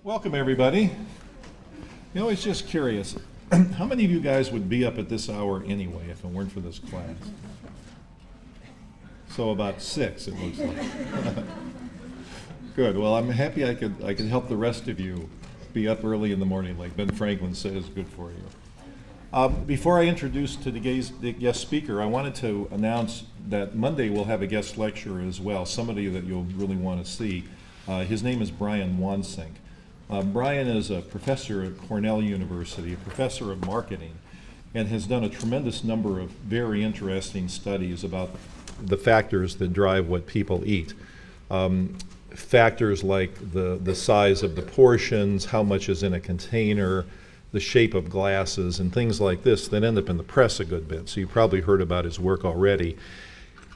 Welcome, everybody. You know, I was just curious, how many of you guys would be up at this hour anyway if it weren't for this class? So about 6, it looks like. Good. Well, I'm happy I could help the rest of you be up early in the morning, like Ben Franklin says, good for you. Before I introduce to the guest speaker, I wanted to announce that Monday we'll have a guest lecturer as well, somebody that you'll really want to see. His name is Brian Wansink. Brian is a professor at Cornell University, a professor of marketing, and has done a tremendous number of very interesting studies about the factors that drive what people eat. Factors like the size of the portions, how much is in a container, the shape of glasses, and things like this that end up in the press a good bit. So you probably heard about his work already.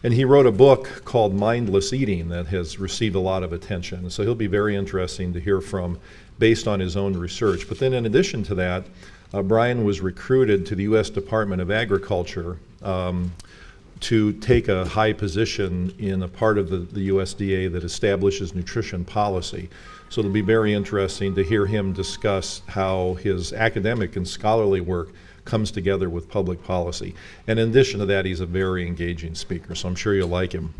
And he wrote a book called Mindless Eating that has received a lot of attention. So he'll be very interesting to hear from based on his own research. But then in addition to that, Brian was recruited to the U.S. Department of Agriculture to take a high position in a part of the USDA that establishes nutrition policy. So it'll be very interesting to hear him discuss how his academic and scholarly work comes together with public policy. And in addition to that, he's a very engaging speaker, so I'm sure you'll like him.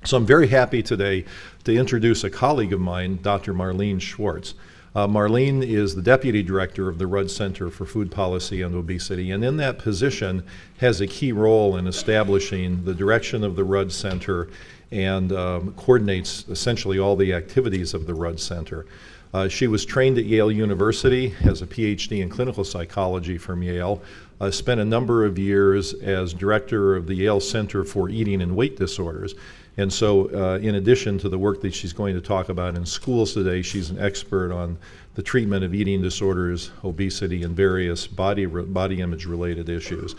So I'm very happy today to introduce a colleague of mine, Dr. Marlene Schwartz. Marlene is the Deputy Director of the Rudd Center for Food Policy and Obesity, and in that position has a key role in establishing the direction of the Rudd Center and coordinates essentially all the activities of the Rudd Center. She was trained at Yale University, has a PhD in clinical psychology from Yale, spent a number of years as director of the Yale Center for Eating and Weight Disorders. And so in addition to the work that she's going to talk about in schools today, she's an expert on the treatment of eating disorders, obesity, and various body image related issues.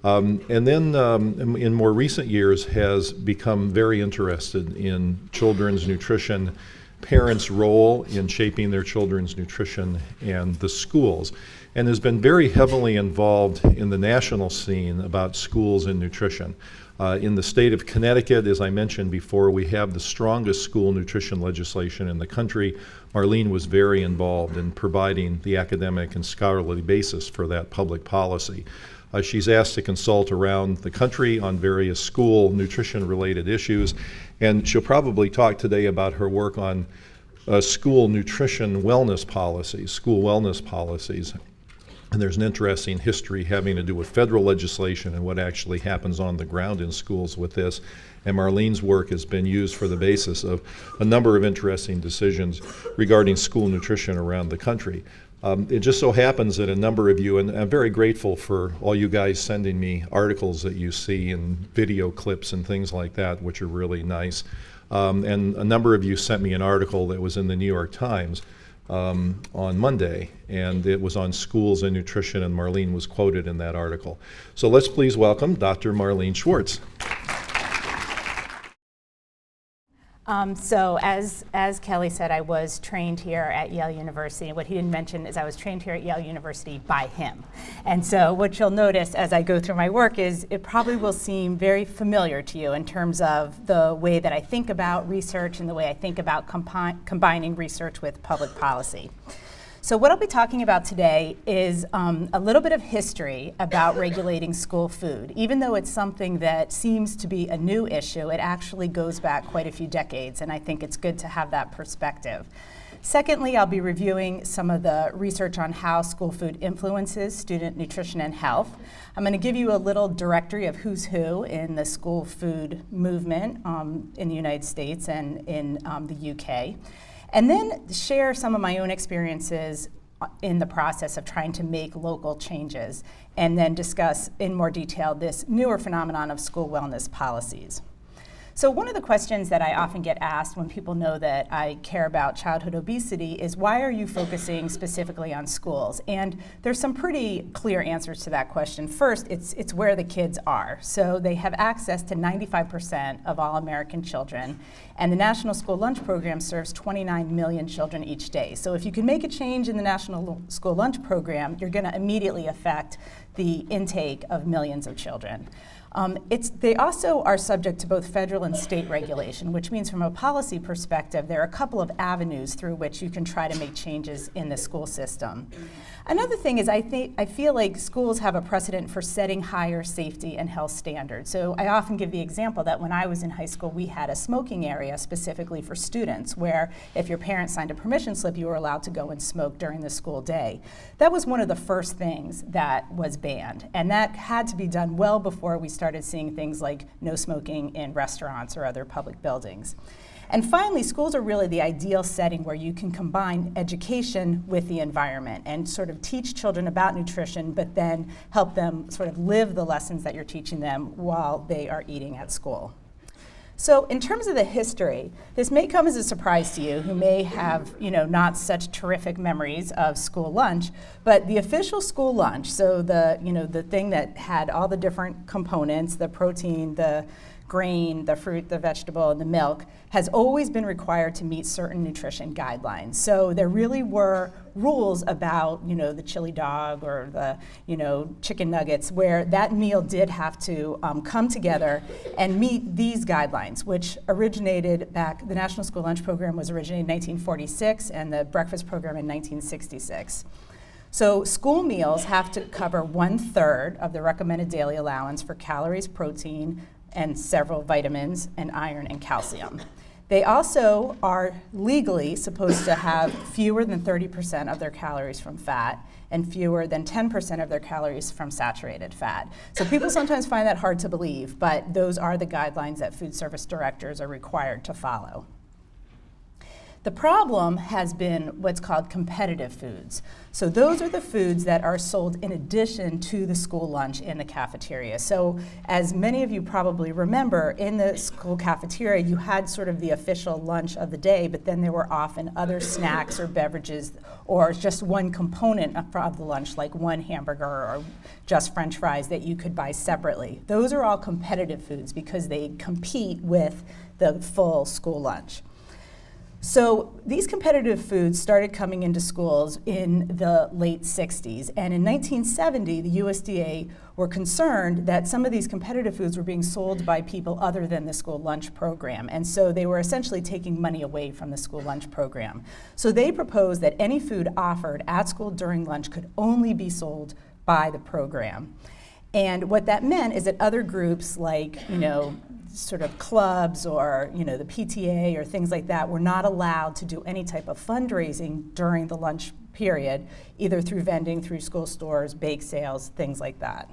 And then in more recent years has become very interested in children's nutrition, parents' role in shaping their children's nutrition, and the schools, and has been very heavily involved in the national scene about schools and nutrition. In the state of Connecticut, as I mentioned before, we have the strongest school nutrition legislation in the country. Marlene was very involved in providing the academic and scholarly basis for that public policy. She's asked to consult around the country on various school nutrition-related issues, and she'll probably talk today about her work on school nutrition wellness policies, school wellness policies. And there's an interesting history having to do with federal legislation and what actually happens on the ground in schools with this. And Marlene's work has been used for the basis of a number of interesting decisions regarding school nutrition around the country. It just so happens that a number of you, and I'm very grateful for all you guys sending me articles that you see and video clips and things like that, which are really nice. And a number of you sent me an article that was in the New York Times on Monday, and it was on schools and nutrition, and Marlene was quoted in that article. So let's please welcome Dr. Marlene Schwartz. So as Kelly said, I was trained here at Yale University. What he didn't mention is I was trained here at Yale University by him. And so what you'll notice as I go through my work is it probably will seem very familiar to you in terms of the way that I think about research and the way I think about combining research with public policy. So what I'll be talking about today is a little bit of history about regulating school food. Even though it's something that seems to be a new issue, it actually goes back quite a few decades, and I think it's good to have that perspective. Secondly, I'll be reviewing some of the research on how school food influences student nutrition and health. I'm going to give you a little directory of who's who in the school food movement in the United States and in the UK. And then share some of my own experiences in the process of trying to make local changes, and then discuss in more detail this newer phenomenon of school wellness policies. So one of the questions that I often get asked when people know that I care about childhood obesity is, why are you focusing specifically on schools? And there's some pretty clear answers to that question. First, it's where the kids are. So they have access to 95% of all American children, and the National School Lunch Program serves 29 million children each day. So if you can make a change in the National School Lunch Program, you're going to immediately affect the intake of millions of children. They also are subject to both federal and and state regulation, which means from a policy perspective, there are a couple of avenues through which you can try to make changes in the school system. Another thing is I feel like schools have a precedent for setting higher safety and health standards. So I often give the example that when I was in high school, we had a smoking area specifically for students, where if your parents signed a permission slip, you were allowed to go and smoke during the school day. That was one of the first things that was banned, and that had to be done well before we started seeing things like no smoking in restaurants or other public buildings. And finally, schools are really the ideal setting where you can combine education with the environment and sort of teach children about nutrition, but then help them sort of live the lessons that you're teaching them while they are eating at school. So in terms of the history, this may come as a surprise to you who may have, not such terrific memories of school lunch, but the official school lunch, so the thing that had all the different components, the protein, the grain, the fruit, the vegetable, and the milk, has always been required to meet certain nutrition guidelines. So there really were rules about, the chili dog or the, chicken nuggets, where that meal did have to come together and meet these guidelines, which originated back, the National School Lunch Program was originated in 1946 and the breakfast program in 1966. So school meals have to cover 1/3 of the recommended daily allowance for calories, protein, and several vitamins, and iron and calcium. They also are legally supposed to have fewer than 30% of their calories from fat and fewer than 10% of their calories from saturated fat. So people sometimes find that hard to believe, but those are the guidelines that food service directors are required to follow. The problem has been what's called competitive foods. So those are the foods that are sold in addition to the school lunch in the cafeteria. So as many of you probably remember, in the school cafeteria, you had sort of the official lunch of the day, but then there were often other snacks or beverages or just one component of the lunch, like one hamburger or just French fries that you could buy separately. Those are all competitive foods because they compete with the full school lunch. So these competitive foods started coming into schools in the late 60s, and in 1970, the USDA were concerned that some of these competitive foods were being sold by people other than the school lunch program, and so they were essentially taking money away from the school lunch program. So they proposed that any food offered at school during lunch could only be sold by the program. And what that meant is that other groups like, sort of clubs or, the PTA or things like that were not allowed to do any type of fundraising during the lunch period, either through vending, through school stores, bake sales, things like that.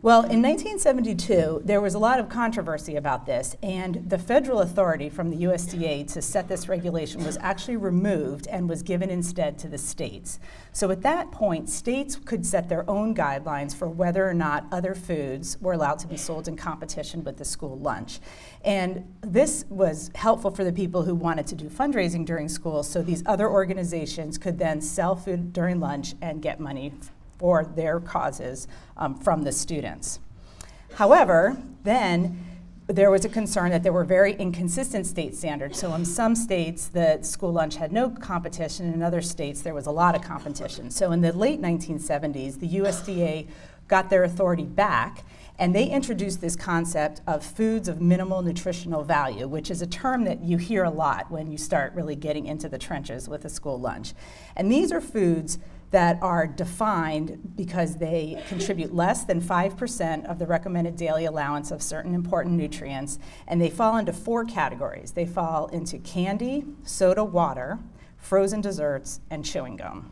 Well, in 1972, there was a lot of controversy about this, and the federal authority from the USDA to set this regulation was actually removed and was given instead to the states. So at that point, states could set their own guidelines for whether or not other foods were allowed to be sold in competition with the school lunch. And this was helpful for the people who wanted to do fundraising during school, so these other organizations could then sell food during lunch and get money for their causes from the students. However, then there was a concern that there were very inconsistent state standards. So in some states, the school lunch had no competition. In other states, there was a lot of competition. So in the late 1970s, the USDA got their authority back, and they introduced this concept of foods of minimal nutritional value, which is a term that you hear a lot when you start really getting into the trenches with a school lunch. And these are foods that are defined because they contribute less than 5% of the recommended daily allowance of certain important nutrients, and they fall into 4 categories. They fall into candy, soda water, frozen desserts, and chewing gum.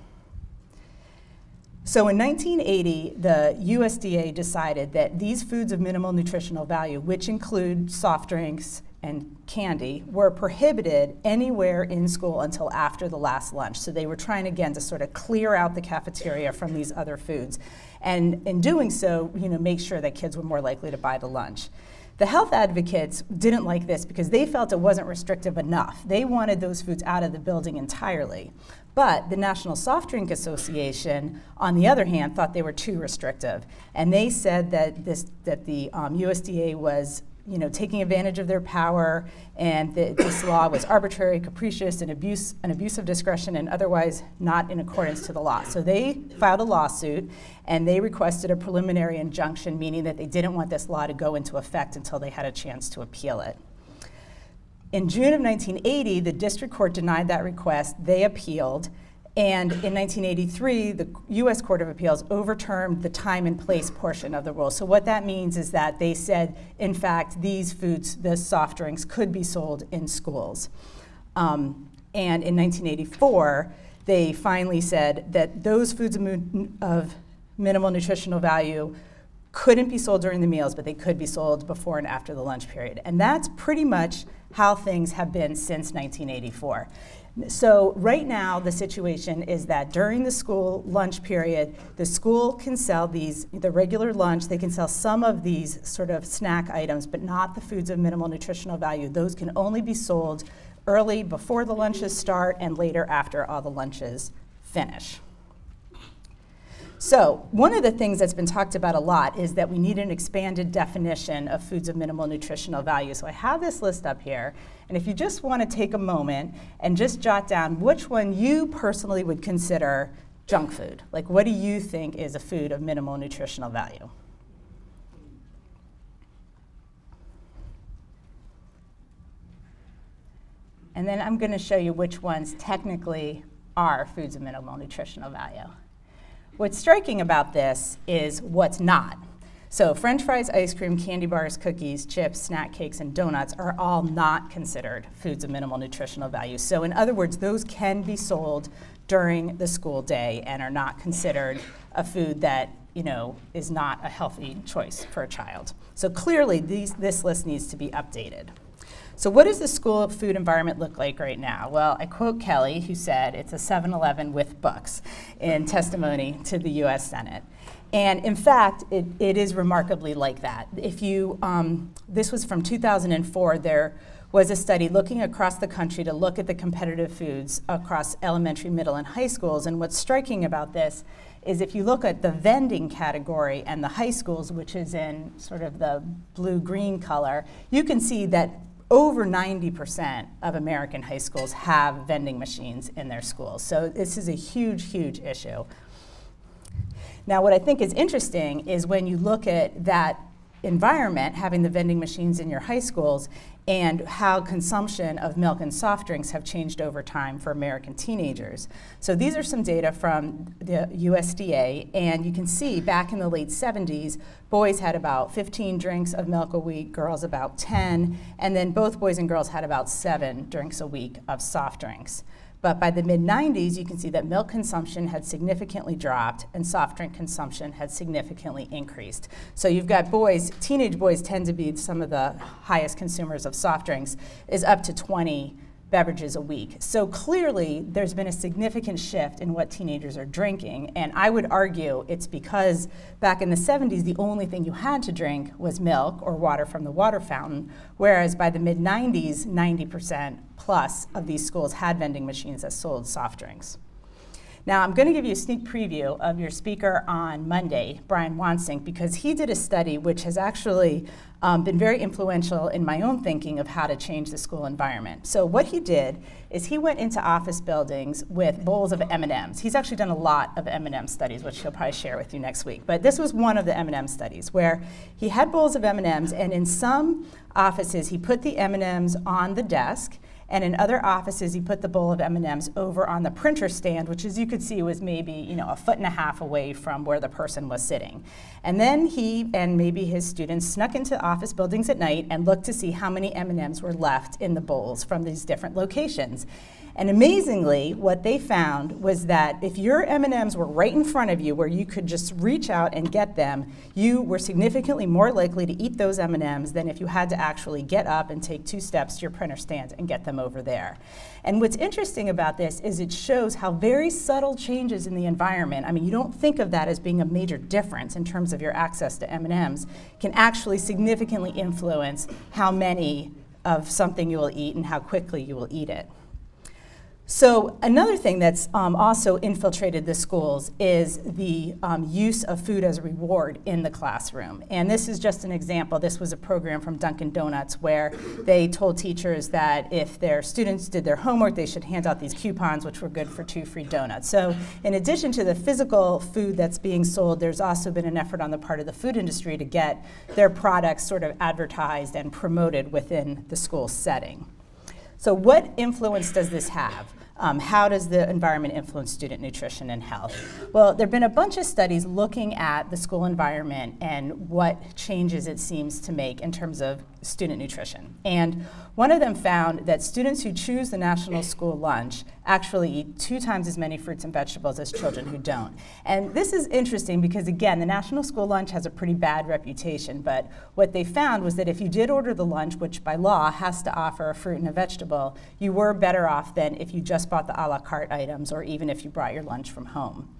So in 1980, the USDA decided that these foods of minimal nutritional value, which include soft drinks and candy, were prohibited anywhere in school until after the last lunch. So they were trying again to sort of clear out the cafeteria from these other foods. And in doing so, make sure that kids were more likely to buy the lunch. The health advocates didn't like this because they felt it wasn't restrictive enough. They wanted those foods out of the building entirely. But the National Soft Drink Association, on the other hand, thought they were too restrictive. And they said that the USDA was taking advantage of their power, and this law was arbitrary, capricious, and an abuse of discretion, and otherwise not in accordance to the law. So they filed a lawsuit, and they requested a preliminary injunction, meaning that they didn't want this law to go into effect until they had a chance to appeal it. In June of 1980, the district court denied that request. They appealed. And in 1983, the U.S. Court of Appeals overturned the time and place portion of the rule. So what that means is that they said, in fact, these foods, the soft drinks, could be sold in schools. And in 1984, they finally said that those foods of minimal nutritional value couldn't be sold during the meals, but they could be sold before and after the lunch period. And that's pretty much how things have been since 1984. So right now, the situation is that during the school lunch period, the school can sell the regular lunch, they can sell some of these sort of snack items, but not the foods of minimal nutritional value. Those can only be sold early before the lunches start and later after all the lunches finish. So one of the things that's been talked about a lot is that we need an expanded definition of foods of minimal nutritional value. So I have this list up here, and if you just want to take a moment and just jot down which one you personally would consider junk food. Like, what do you think is a food of minimal nutritional value? And then I'm going to show you which ones technically are foods of minimal nutritional value. What's striking about this is what's not. So French fries, ice cream, candy bars, cookies, chips, snack cakes, and donuts are all not considered foods of minimal nutritional value. So in other words, those can be sold during the school day and are not considered a food that is not a healthy choice for a child. So clearly, this list needs to be updated. So what does the school food environment look like right now? Well, I quote Kelly, who said it's a 7-Eleven with books in testimony to the U.S. Senate. And in fact, it is remarkably like that. This was from 2004, there was a study looking across the country to look at the competitive foods across elementary, middle, and high schools. And what's striking about this is if you look at the vending category and the high schools, which is in sort of the blue-green color, you can see that over 90% of American high schools have vending machines in their schools. So this is a huge, huge issue. Now, what I think is interesting is when you look at that environment, having the vending machines in your high schools, and how consumption of milk and soft drinks have changed over time for American teenagers. So these are some data from the USDA, and you can see back in the late 70s, boys had about 15 drinks of milk a week, girls about 10, and then both boys and girls had about 7 drinks a week of soft drinks. But by the mid-90s, you can see that milk consumption had significantly dropped and soft drink consumption had significantly increased. So you've got boys, teenage boys tend to be some of the highest consumers of soft drinks, is up to 20 beverages a week. So clearly, there's been a significant shift in what teenagers are drinking, and I would argue it's because back in the 70s, the only thing you had to drink was milk or water from the water fountain, whereas by the mid-90s, 90% plus of these schools had vending machines that sold soft drinks. Now, I'm going to give you a sneak preview of your speaker on Monday, Brian Wansink, because he did a study which has actually been very influential in my own thinking of how to change the school environment. So what he did is he went into office buildings with bowls of M&Ms. He's actually done a lot of M&M studies, which he'll probably share with you next week. But this was one of the M&M studies where he had bowls of M&Ms, and in some offices he put the M&Ms on the desk, and in other offices, he put the bowl of M&Ms over on the printer stand, which, as you could see, was maybe 1.5 feet away from where the person was sitting. And then he and maybe his students snuck into office buildings at night and looked to see how many M&Ms were left in the bowls from these different locations. And amazingly, what they found was that if your M&Ms were right in front of you where you could just reach out and get them, you were significantly more likely to eat those M&Ms than if you had to actually get up and take 2 steps to your printer stand and get them over there. And what's interesting about this is it shows how very subtle changes in the environment, I mean, you don't think of that as being a major difference in terms of your access to M&Ms, can actually significantly influence how many of something you will eat and how quickly you will eat it. So another thing that's also infiltrated the schools is the use of food as a reward in the classroom. And this is just an example. This was a program from Dunkin' Donuts where they told teachers that if their students did their homework, they should hand out these coupons, which were good for 2 free donuts. So in addition to the physical food that's being sold, there's also been an effort on the part of the food industry to get their products sort of advertised and promoted within the school setting. So what influence does this have? How does the environment influence student nutrition and health? Well, there have been a bunch of studies looking at the school environment and what changes it seems to make in terms of student nutrition. And one of them found that students who choose the National School Lunch actually eat 2 times as many fruits and vegetables as children who don't. And this is interesting because, again, the National School Lunch has a pretty bad reputation, but what they found was that if you did order the lunch, which by law has to offer a fruit and a vegetable, you were better off than if you just bought the a la carte items or even if you brought your lunch from home.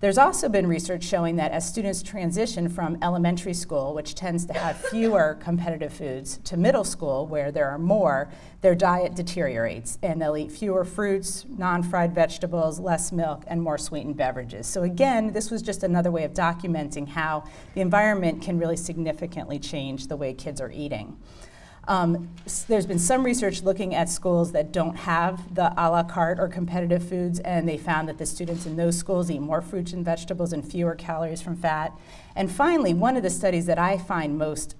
There's also been research showing that as students transition from elementary school, which tends to have fewer competitive foods, to middle school, where there are more, their diet deteriorates, and they'll eat fewer fruits, non-fried vegetables, less milk, and more sweetened beverages. So again, this was just another way of documenting how the environment can really significantly change the way kids are eating. There's been some research looking at schools that don't have the a la carte or competitive foods, and they found that the students in those schools eat more fruits and vegetables and fewer calories from fat. And finally, one of the studies that I find most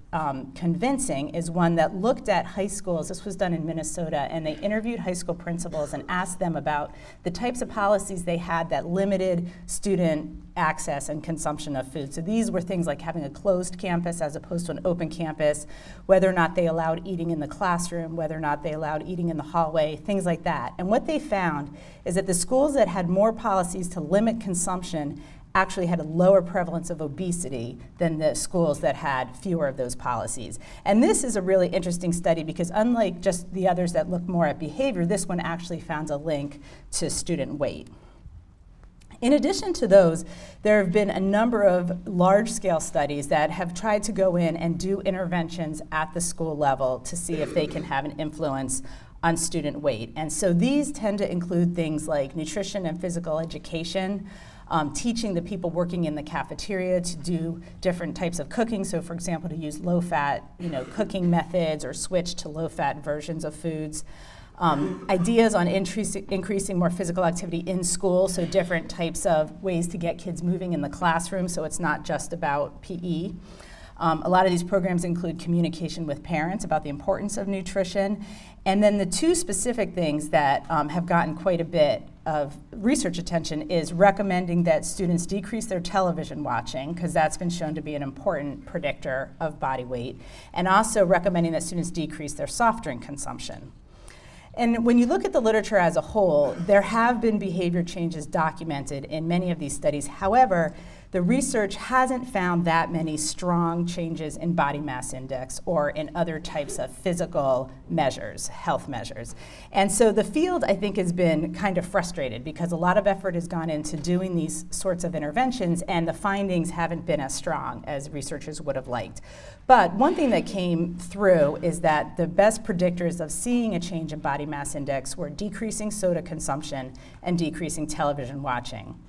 convincing is one that looked at high schools. This was done in Minnesota, and they interviewed high school principals and asked them about the types of policies they had that limited student access and consumption of food. So these were things like having a closed campus as opposed to an open campus, whether or not they allowed eating in the classroom, whether or not they allowed eating in the hallway, things like that. And what they found is that the schools that had more policies to limit consumption actually had a lower prevalence of obesity than the schools that had fewer of those policies. And this is a really interesting study because unlike just the others that look more at behavior, this one actually found a link to student weight. In addition to those, there have been a number of large-scale studies that have tried to go in and do interventions at the school level to see if they can have an influence on student weight. And so these tend to include things like nutrition and physical education, teaching the people working in the cafeteria to do different types of cooking. So for example, to use low-fat cooking methods or switch to low-fat versions of foods. Ideas on increasing more physical activity in school, so different types of ways to get kids moving in the classroom so it's not just about PE. A lot of these programs include communication with parents about the importance of nutrition. And then the 2 specific things that have gotten quite a bit of research attention is recommending that students decrease their television watching, because that's been shown to be an important predictor of body weight, and also recommending that students decrease their soft drink consumption. And when you look at the literature as a whole, there have been behavior changes documented in many of these studies. However, the research hasn't found that many strong changes in body mass index or in other types of physical measures, health measures. And so the field, I think, has been kind of frustrated because a lot of effort has gone into doing these sorts of interventions, and the findings haven't been as strong as researchers would have liked. But one thing that came through is that the best predictors of seeing a change in body mass index were decreasing soda consumption and decreasing television watching.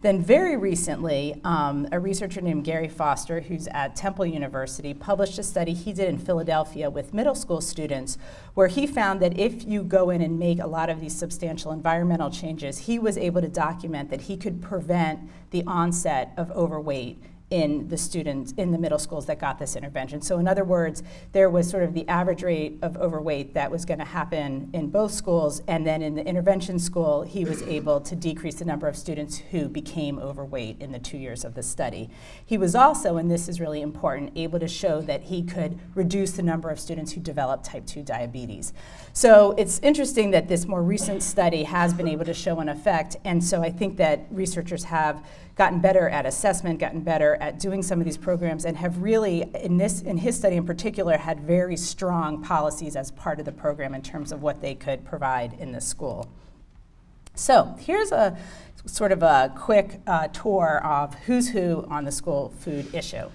Then very recently, a researcher named Gary Foster, who's at Temple University, published a study he did in Philadelphia with middle school students, where he found that if you go in and make a lot of these substantial environmental changes, he was able to document that he could prevent the onset of overweight in the students in the middle schools that got this intervention. So in other words, there was sort of the average rate of overweight that was going to happen in both schools, and then in the intervention school, he was able to decrease the number of students who became overweight in the 2 years of the study. He was also, and this is really important, able to show that he could reduce the number of students who developed type 2 diabetes. So it's interesting that this more recent study has been able to show an effect, and so I think that researchers have gotten better at assessment, gotten better at doing some of these programs, and have really, in his study in particular, had very strong policies as part of the program in terms of what they could provide in the school. So here's a sort of a quick tour of who's who on the school food issue.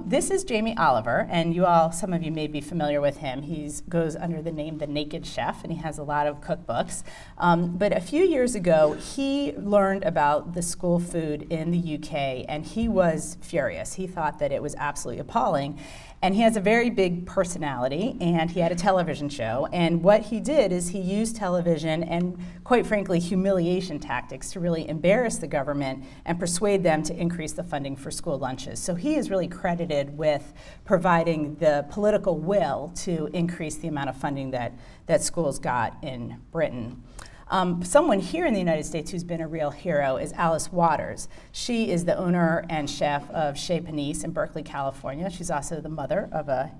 This is Jamie Oliver, and some of you may be familiar with him. He goes under the name The Naked Chef, and he has a lot of cookbooks. But a few years ago, he learned about the school food in the UK, and he was furious. He thought that it was absolutely appalling. And he has a very big personality, and he had a television show. And what he did is he used television and, quite frankly, humiliation tactics to really embarrass the government and persuade them to increase the funding for school lunches. So he is really credited with providing the political will to increase the amount of funding that schools got in Britain. Someone here in the United States who's been a real hero is Alice Waters. She is the owner and chef of Chez Panisse in Berkeley, California. She's also the mother of a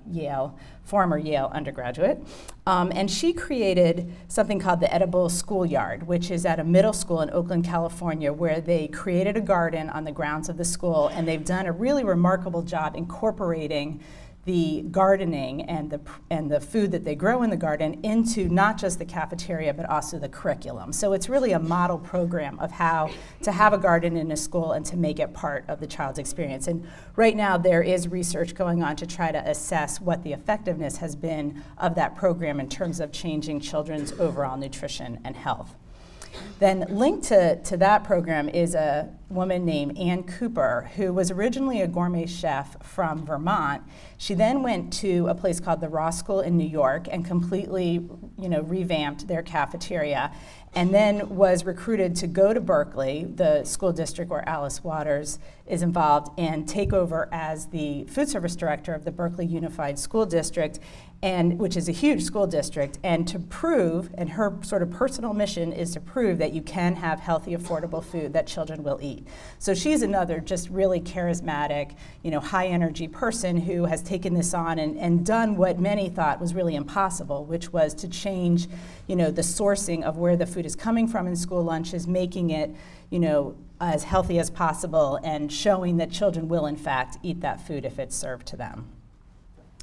former Yale undergraduate. And she created something called the Edible Schoolyard, which is at a middle school in Oakland, California, where they created a garden on the grounds of the school, and they've done a really remarkable job incorporating the gardening and the food that they grow in the garden into not just the cafeteria but also the curriculum. So it's really a model program of how to have a garden in a school and to make it part of the child's experience. And right now there is research going on to try to assess what the effectiveness has been of that program in terms of changing children's overall nutrition and health. Then linked to that program is a woman named Ann Cooper, who was originally a gourmet chef from Vermont. She then went to a place called the Ross School in New York and completely, revamped their cafeteria, and then was recruited to go to Berkeley, the school district where Alice Waters is involved, and take over as the food service director of the Berkeley Unified School District, which is a huge school district, and to prove, and her sort of personal mission is to prove that you can have healthy, affordable food that children will eat. So she's another just really charismatic, high energy person who has taken this on and done what many thought was really impossible, which was to change, the sourcing of where the food is coming from in school lunches, making it, as healthy as possible, and showing that children will in fact eat that food if it's served to them.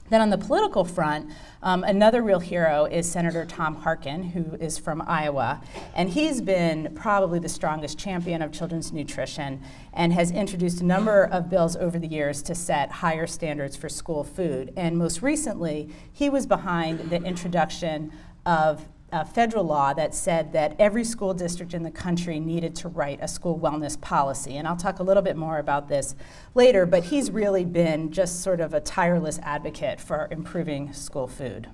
Then on the political front, another real hero is Senator Tom Harkin, who is from Iowa, and he's been probably the strongest champion of children's nutrition and has introduced a number of bills over the years to set higher standards for school food. And most recently, he was behind the introduction of a federal law that said that every school district in the country needed to write a school wellness policy. And I'll talk a little bit more about this later, but he's really been just sort of a tireless advocate for improving school food.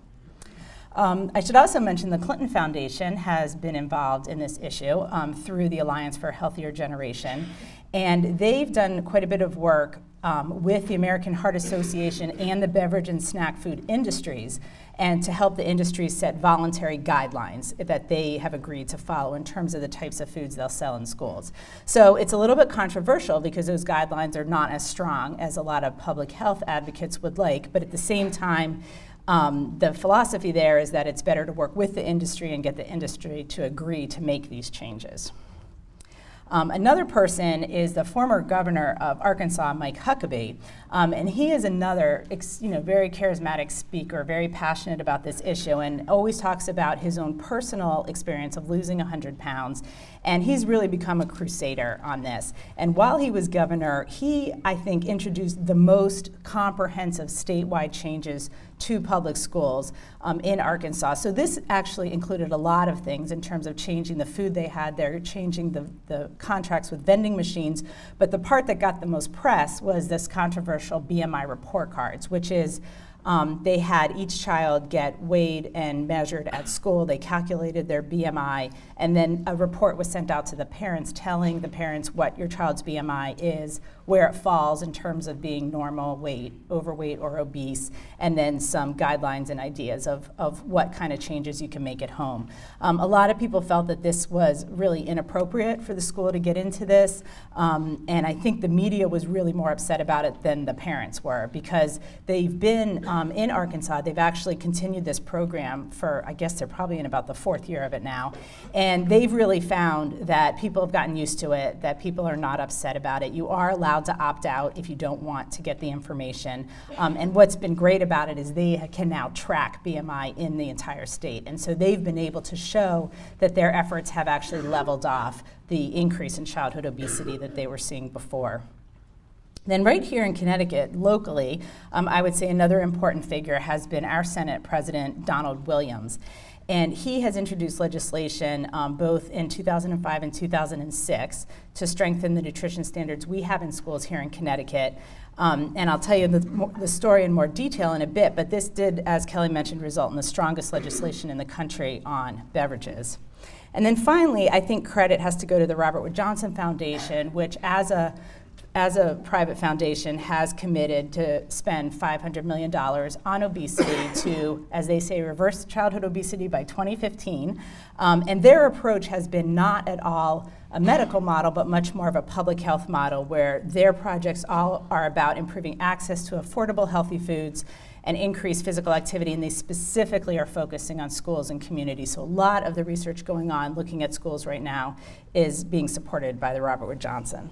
I should also mention the Clinton Foundation has been involved in this issue through the Alliance for a Healthier Generation. And they've done quite a bit of work with the American Heart Association and the beverage and snack food industries, and to help the industries set voluntary guidelines that they have agreed to follow in terms of the types of foods they'll sell in schools. So it's a little bit controversial because those guidelines are not as strong as a lot of public health advocates would like, but at the same time, the philosophy there is that it's better to work with the industry and get the industry to agree to make these changes. Another person is the former governor of Arkansas, Mike Huckabee, and he is another very charismatic speaker, very passionate about this issue, and always talks about his own personal experience of losing 100 pounds. And he's really become a crusader on this. And while he was governor, he, I think, introduced the most comprehensive statewide changes to public schools in Arkansas. So this actually included a lot of things in terms of changing the food they had there, changing the contracts with vending machines. But the part that got the most press was this controversial BMI report cards, which is they had each child get weighed and measured at school. They calculated their BMI, and then a report was sent out to the parents telling the parents what your child's BMI is, where it falls in terms of being normal weight, overweight, or obese, and then some guidelines and ideas of what kind of changes you can make at home. A lot of people felt that this was really inappropriate for the school to get into this, and I think the media was really more upset about it than the parents were, because they've been in Arkansas, they've actually continued this program for, I guess they're probably in about the 4th year of it now, and they've really found that people have gotten used to it, that people are not upset about it. You are allowed to opt out if you don't want to get the information, and what's been great about it is they can now track BMI in the entire state, and so they've been able to show that their efforts have actually leveled off the increase in childhood obesity that they were seeing before. Then right here in Connecticut, locally, I would say another important figure has been our Senate President, Donald Williams. And he has introduced legislation both in 2005 and 2006 to strengthen the nutrition standards we have in schools here in Connecticut. And I'll tell you the story in more detail in a bit, but this did, as Kelly mentioned, result in the strongest legislation in the country on beverages. And then finally, I think credit has to go to the Robert Wood Johnson Foundation, which as a private foundation has committed to spend $500 million on obesity to, as they say, reverse childhood obesity by 2015. And their approach has been not at all a medical model, but much more of a public health model, where their projects all are about improving access to affordable, healthy foods and increase physical activity, and they specifically are focusing on schools and communities. So a lot of the research going on looking at schools right now is being supported by the Robert Wood Johnson.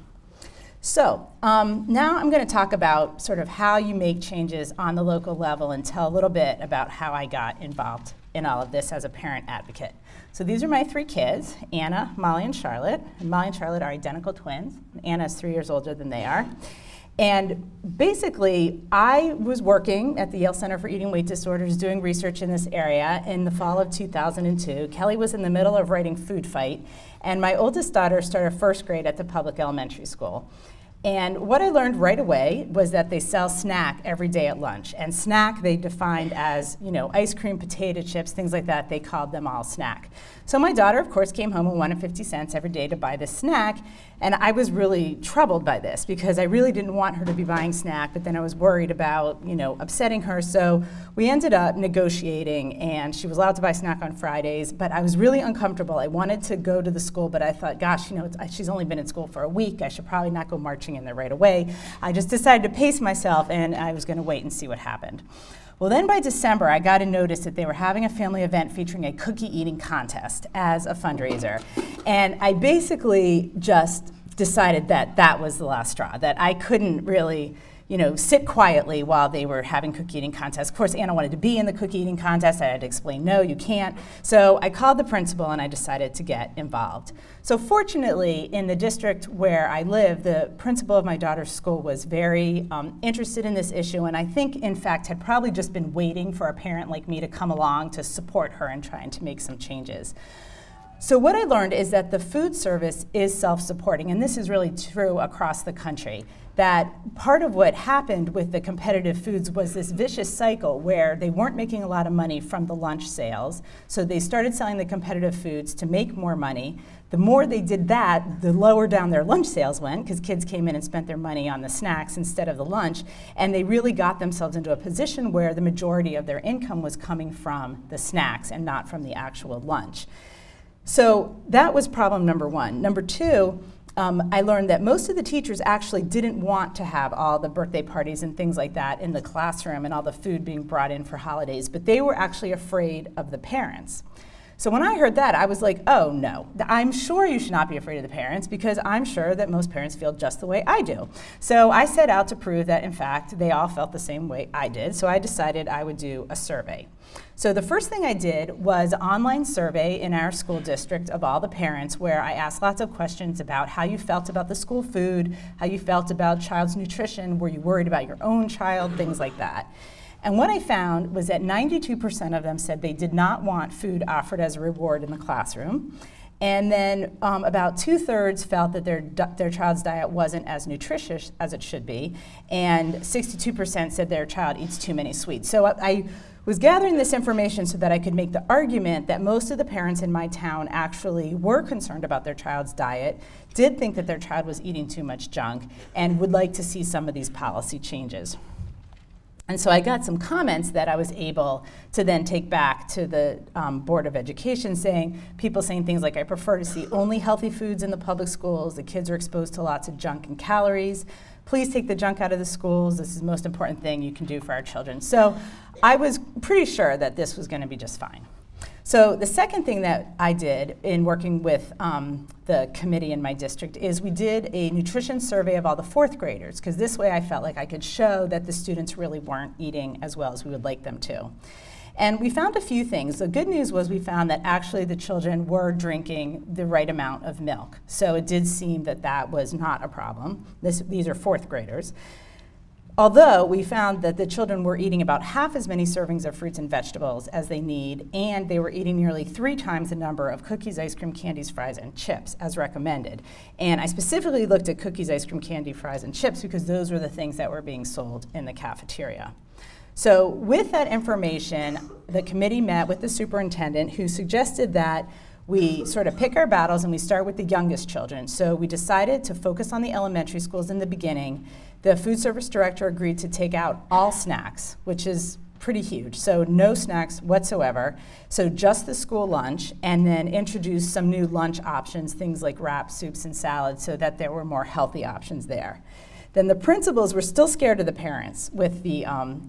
So now I'm going to talk about sort of how you make changes on the local level and tell a little bit about how I got involved in all of this as a parent advocate. So these are my three kids, Anna, Molly, and Charlotte. And Molly and Charlotte are identical twins. Anna is 3 years older than they are. And basically, I was working at the Yale Center for Eating Weight Disorders doing research in this area in the fall of 2002. Kelly was in the middle of writing Food Fight, and my oldest daughter started first grade at the public elementary school. And what I learned right away was that they sell snack every day at lunch. And snack they defined as, ice cream, potato chips, things like that. They called them all snack. So my daughter, of course, came home with 1.50 cents every day to buy this snack. And I was really troubled by this because I really didn't want her to be buying snack, but then I was worried about, upsetting her. So we ended up negotiating, and she was allowed to buy snack on Fridays, but I was really uncomfortable. I wanted to go to the school, but I thought, gosh, she's only been in school for a week. I should probably not go marching in there right away. I just decided to pace myself, and I was going to wait and see what happened. Well, then by December, I got a notice that they were having a family event featuring a cookie eating contest as a fundraiser. And I basically just decided that that was the last straw, that I couldn't really sit quietly while they were having cookie eating contests. Of course, Anna wanted to be in the cookie eating contest. I had to explain, no, you can't. So I called the principal and I decided to get involved. So fortunately, in the district where I live, the principal of my daughter's school was very interested in this issue, and I think, in fact, had probably just been waiting for a parent like me to come along to support her in trying to make some changes. So what I learned is that the food service is self-supporting, and this is really true across the country, that part of what happened with the competitive foods was this vicious cycle where they weren't making a lot of money from the lunch sales, so they started selling the competitive foods to make more money. The more they did that, the lower down their lunch sales went, because kids came in and spent their money on the snacks instead of the lunch, and they really got themselves into a position where the majority of their income was coming from the snacks and not from the actual lunch. So that was problem number one. Number two, I learned that most of the teachers actually didn't want to have all the birthday parties and things like that in the classroom and all the food being brought in for holidays, but they were actually afraid of the parents. So when I heard that, I was like, oh no, I'm sure you should not be afraid of the parents, because I'm sure that most parents feel just the way I do. So I set out to prove that, in fact, they all felt the same way I did. So I decided I would do a survey. So the first thing I did was an online survey in our school district of all the parents, where I asked lots of questions about how you felt about the school food, how you felt about child's nutrition, were you worried about your own child, things like that. And what I found was that 92% of them said they did not want food offered as a reward in the classroom. And then about 2/3 felt that their child's diet wasn't as nutritious as it should be. And 62% said their child eats too many sweets. So I was gathering this information so that I could make the argument that most of the parents in my town actually were concerned about their child's diet, did think that their child was eating too much junk, and would like to see some of these policy changes. And so I got some comments that I was able to then take back to the Board of Education, people saying things like, I prefer to see only healthy foods in the public schools. The kids are exposed to lots of junk and calories. Please take the junk out of the schools. This is the most important thing you can do for our children. So I was pretty sure that this was going to be just fine. So the second thing that I did in working with the committee in my district is we did a nutrition survey of all the fourth graders, because this way I felt like I could show that the students really weren't eating as well as we would like them to. And we found a few things. The good news was we found that actually the children were drinking the right amount of milk. So it did seem that that was not a problem. These are fourth graders. Although we found that the children were eating about half as many servings of fruits and vegetables as they need, and they were eating nearly 3 times the number of cookies, ice cream, candies, fries, and chips as recommended. And I specifically looked at cookies, ice cream, candy, fries, and chips because those were the things that were being sold in the cafeteria. So with that information, the committee met with the superintendent, who suggested that we sort of pick our battles and we start with the youngest children. So we decided to focus on the elementary schools in the beginning. The food service director agreed to take out all snacks, which is pretty huge. So no snacks whatsoever. So just the school lunch, and then introduce some new lunch options, things like wraps, soups, and salads, so that there were more healthy options there. Then the principals were still scared of the parents with the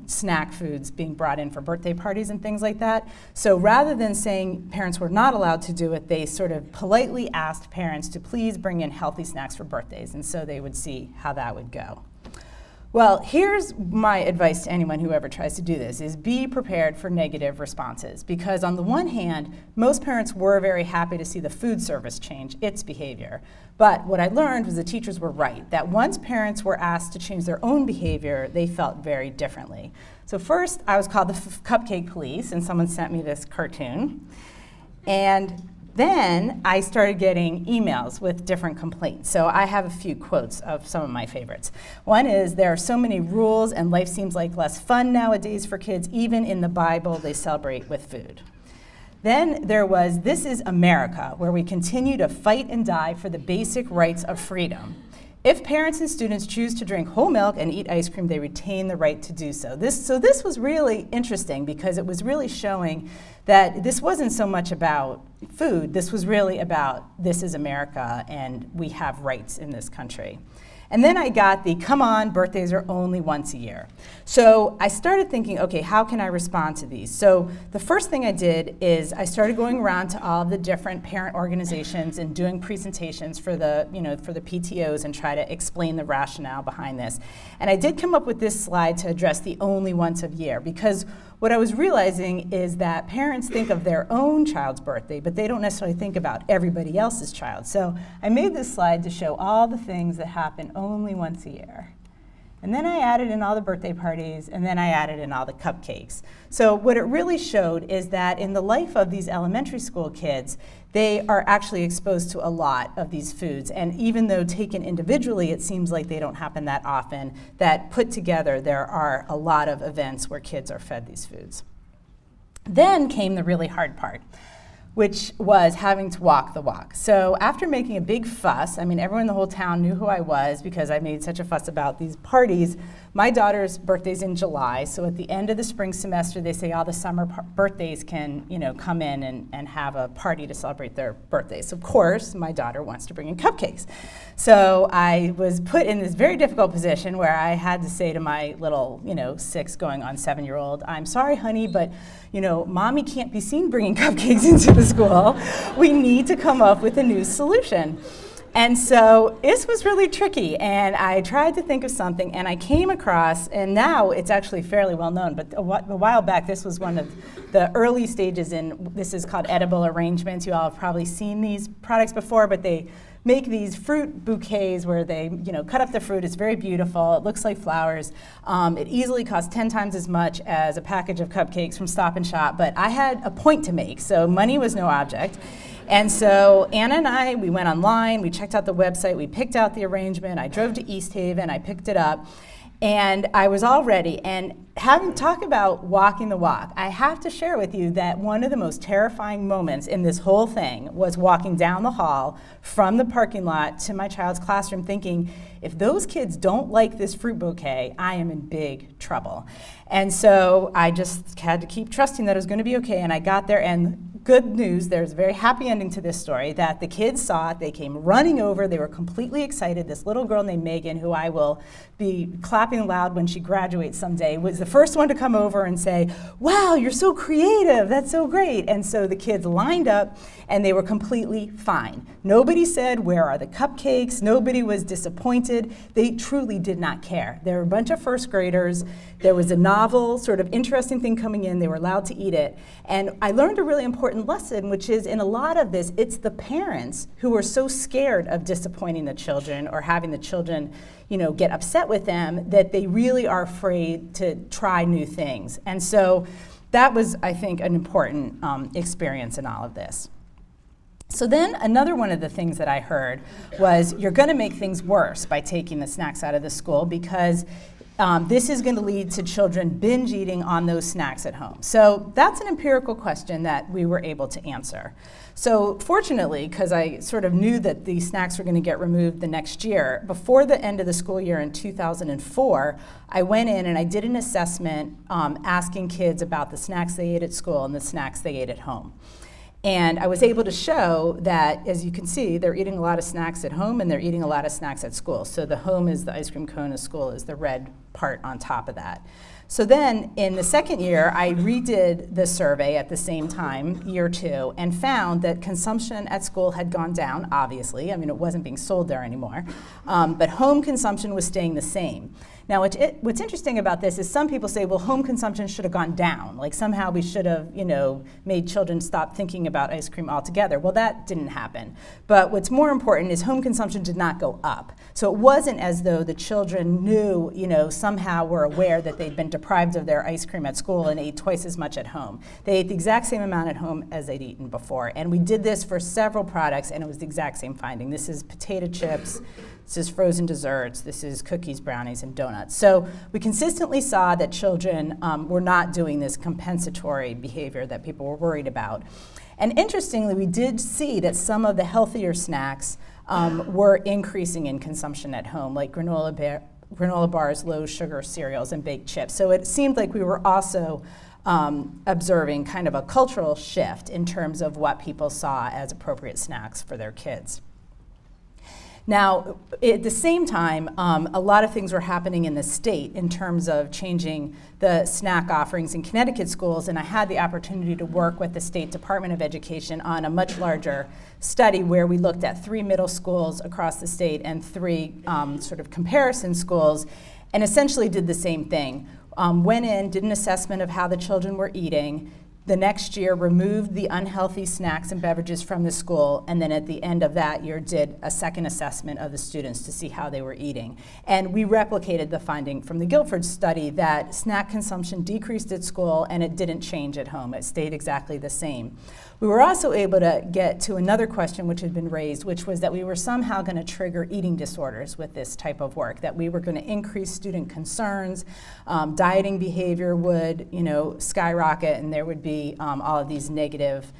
snack foods being brought in for birthday parties and things like that. So rather than saying parents were not allowed to do it, they sort of politely asked parents to please bring in healthy snacks for birthdays, and so they would see how that would go. Well, here's my advice to anyone who ever tries to do this, is be prepared for negative responses. Because on the one hand, most parents were very happy to see the food service change its behavior. But what I learned was the teachers were right, that once parents were asked to change their own behavior, they felt very differently. So first, I was called the cupcake police, and someone sent me this cartoon. And then I started getting emails with different complaints. So I have a few quotes of some of my favorites. One is, there are so many rules and life seems like less fun nowadays for kids. Even in the Bible, they celebrate with food. Then there was, this is America, where we continue to fight and die for the basic rights of freedom. If parents and students choose to drink whole milk and eat ice cream, they retain the right to do so. This was really interesting because it was really showing that this wasn't so much about food. This was really about, this is America and we have rights in this country. And then I got the, come on, birthdays are only once a year. So I started thinking, okay, how can I respond to these? So the first thing I did is I started going around to all the different parent organizations and doing presentations for the, for the PTOs and try to explain the rationale behind this. And I did come up with this slide to address the only once a year, because what I was realizing is that parents think of their own child's birthday, but they don't necessarily think about everybody else's child. So I made this slide to show all the things that happen only once a year. And then I added in all the birthday parties, and then I added in all the cupcakes. So what it really showed is that in the life of these elementary school kids, they are actually exposed to a lot of these foods. And even though taken individually, it seems like they don't happen that often, that put together, there are a lot of events where kids are fed these foods. Then came the really hard part, which was having to walk the walk. So after making a big fuss, I mean, everyone in the whole town knew who I was because I made such a fuss about these parties. My daughter's birthday's in July, so at the end of the spring semester, they say all the summer birthdays can, come in and have a party to celebrate their birthdays. Of course, my daughter wants to bring in cupcakes. So I was put in this very difficult position where I had to say to my little, 6 going on 7-year-old, I'm sorry, honey, but mommy can't be seen bringing cupcakes into the school. We need to come up with a new solution. And so this was really tricky, and I tried to think of something, and I came across, and now it's actually fairly well known, but a while back this was one of the early stages in, this is called edible arrangements. You all have probably seen these products before, but they make these fruit bouquets where they cut up the fruit. It's very beautiful. It looks like flowers. It easily costs 10 times as much as a package of cupcakes from Stop and Shop, but I had a point to make, so money was no object. And so Anna and I, we went online, we checked out the website, we picked out the arrangement, I drove to East Haven, I picked it up, and I was all ready. And having talk about walking the walk, I have to share with you that one of the most terrifying moments in this whole thing was walking down the hall from the parking lot to my child's classroom thinking, if those kids don't like this fruit bouquet, I am in big trouble. And so I just had to keep trusting that it was going to be okay, and I got there, and good news, there's a very happy ending to this story, that the kids saw it, they came running over, they were completely excited. This little girl named Megan, who I will be clapping loud when she graduates someday, was the first one to come over and say, wow, you're so creative, that's so great. And so the kids lined up and they were completely fine. Nobody said, where are the cupcakes? Nobody was disappointed. They truly did not care. There were a bunch of first graders. There was a novel, sort of interesting thing coming in. They were allowed to eat it. And I learned a really important lesson, which is in a lot of this, it's the parents who are so scared of disappointing the children or having the children, get upset with them, that they really are afraid to try new things. And so that was, I think, an important experience in all of this. So then another one of the things that I heard was, you're going to make things worse by taking the snacks out of the school, because this is going to lead to children binge eating on those snacks at home. So that's an empirical question that we were able to answer. So fortunately, because I sort of knew that these snacks were going to get removed the next year, before the end of the school year in 2004, I went in and I did an assessment asking kids about the snacks they ate at school and the snacks they ate at home. And I was able to show that, as you can see, they're eating a lot of snacks at home and they're eating a lot of snacks at school. So the home is the ice cream cone, the school is the red part on top of that. So then in the second year, I redid the survey at the same time, year 2, and found that consumption at school had gone down, obviously. I mean, it wasn't being sold there anymore. But home consumption was staying the same. Now, what's interesting about this is some people say, well, home consumption should have gone down. Like somehow we should have, made children stop thinking about ice cream altogether. Well, that didn't happen. But what's more important is home consumption did not go up. So it wasn't as though the children knew, somehow were aware that they'd been deprived of their ice cream at school and ate twice as much at home. They ate the exact same amount at home as they'd eaten before. And we did this for several products, and it was the exact same finding. This is potato chips. This is frozen desserts. This is cookies, brownies, and donuts. So we consistently saw that children were not doing this compensatory behavior that people were worried about. And interestingly, we did see that some of the healthier snacks were increasing in consumption at home, like granola bars, low sugar cereals, and baked chips. So it seemed like we were also observing kind of a cultural shift in terms of what people saw as appropriate snacks for their kids. Now, at the same time, a lot of things were happening in the state in terms of changing the snack offerings in Connecticut schools, and I had the opportunity to work with the State Department of Education on a much larger study where we looked at 3 middle schools across the state and 3 sort of comparison schools, and essentially did the same thing. Went in, did an assessment of how the children were eating. The next year, removed the unhealthy snacks and beverages from the school, and then at the end of that year did a second assessment of the students to see how they were eating. And we replicated the finding from the Guilford study that snack consumption decreased at school and it didn't change at home. It stayed exactly the same. We were also able to get to another question which had been raised, which was that we were somehow going to trigger eating disorders with this type of work, that we were going to increase student concerns, dieting behavior would, skyrocket, and there would be all of these negative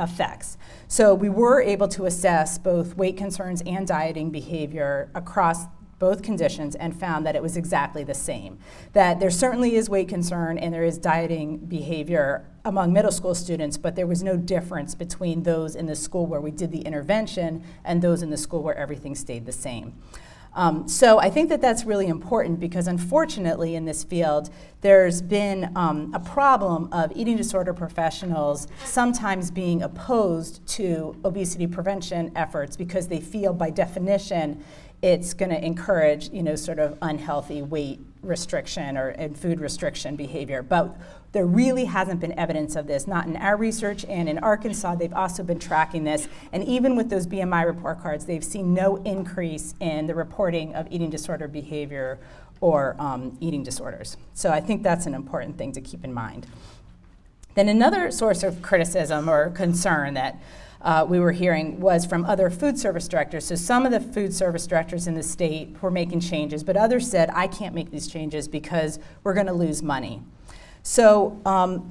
effects. So we were able to assess both weight concerns and dieting behavior across both conditions and found that it was exactly the same. That there certainly is weight concern and there is dieting behavior among middle school students, but there was no difference between those in the school where we did the intervention and those in the school where everything stayed the same. So I think that that's really important because unfortunately in this field, there's been a problem of eating disorder professionals sometimes being opposed to obesity prevention efforts because they feel by definition it's going to encourage, sort of unhealthy weight restriction and food restriction behavior. But there really hasn't been evidence of this, not in our research, and in Arkansas, they've also been tracking this. And even with those BMI report cards, they've seen no increase in the reporting of eating disorder behavior or eating disorders. So I think that's an important thing to keep in mind. Then another source of criticism or concern that we were hearing was from other food service directors. So some of the food service directors in the state were making changes, but others said, I can't make these changes because we're going to lose money. So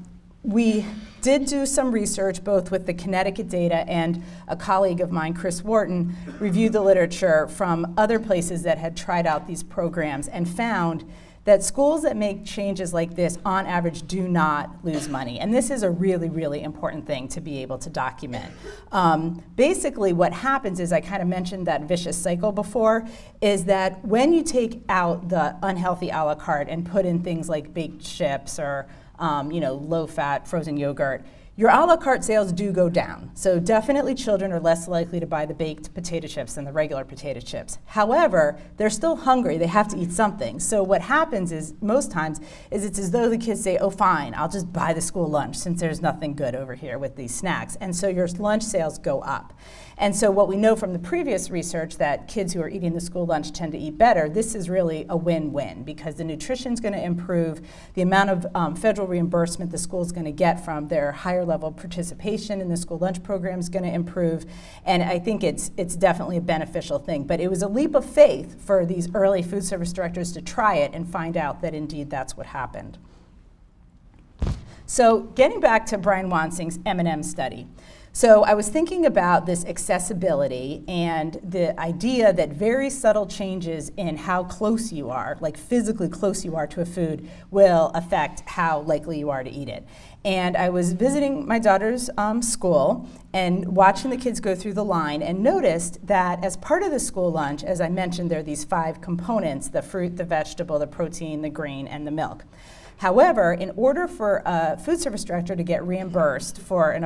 we did do some research, both with the Connecticut data and a colleague of mine, Chris Wharton, reviewed the literature from other places that had tried out these programs and found that schools that make changes like this, on average, do not lose money. And this is a really, really important thing to be able to document. Basically, what happens is, I kind of mentioned that vicious cycle before, is that when you take out the unhealthy a la carte and put in things like baked chips or low-fat frozen yogurt, your a la carte sales do go down. So definitely children are less likely to buy the baked potato chips than the regular potato chips. However, they're still hungry. They have to eat something. So what happens is, most times, is it's as though the kids say, oh, fine, I'll just buy the school lunch since there's nothing good over here with these snacks. And so your lunch sales go up. And so what we know from the previous research, that kids who are eating the school lunch tend to eat better, this is really a win-win, because the nutrition's going to improve, the amount of federal reimbursement the school's going to get from their higher level participation in the school lunch program is going to improve, and I think it's definitely a beneficial thing. But it was a leap of faith for these early food service directors to try it and find out that indeed that's what happened. So getting back to Brian Wansing's M&M study. So I was thinking about this accessibility and the idea that very subtle changes in how close you are, like physically close you are to a food, will affect how likely you are to eat it. And I was visiting my daughter's school and watching the kids go through the line, and noticed that as part of the school lunch, as I mentioned, there are these 5 components: the fruit, the vegetable, the protein, the grain, and the milk. However, in order for a food service director to get reimbursed for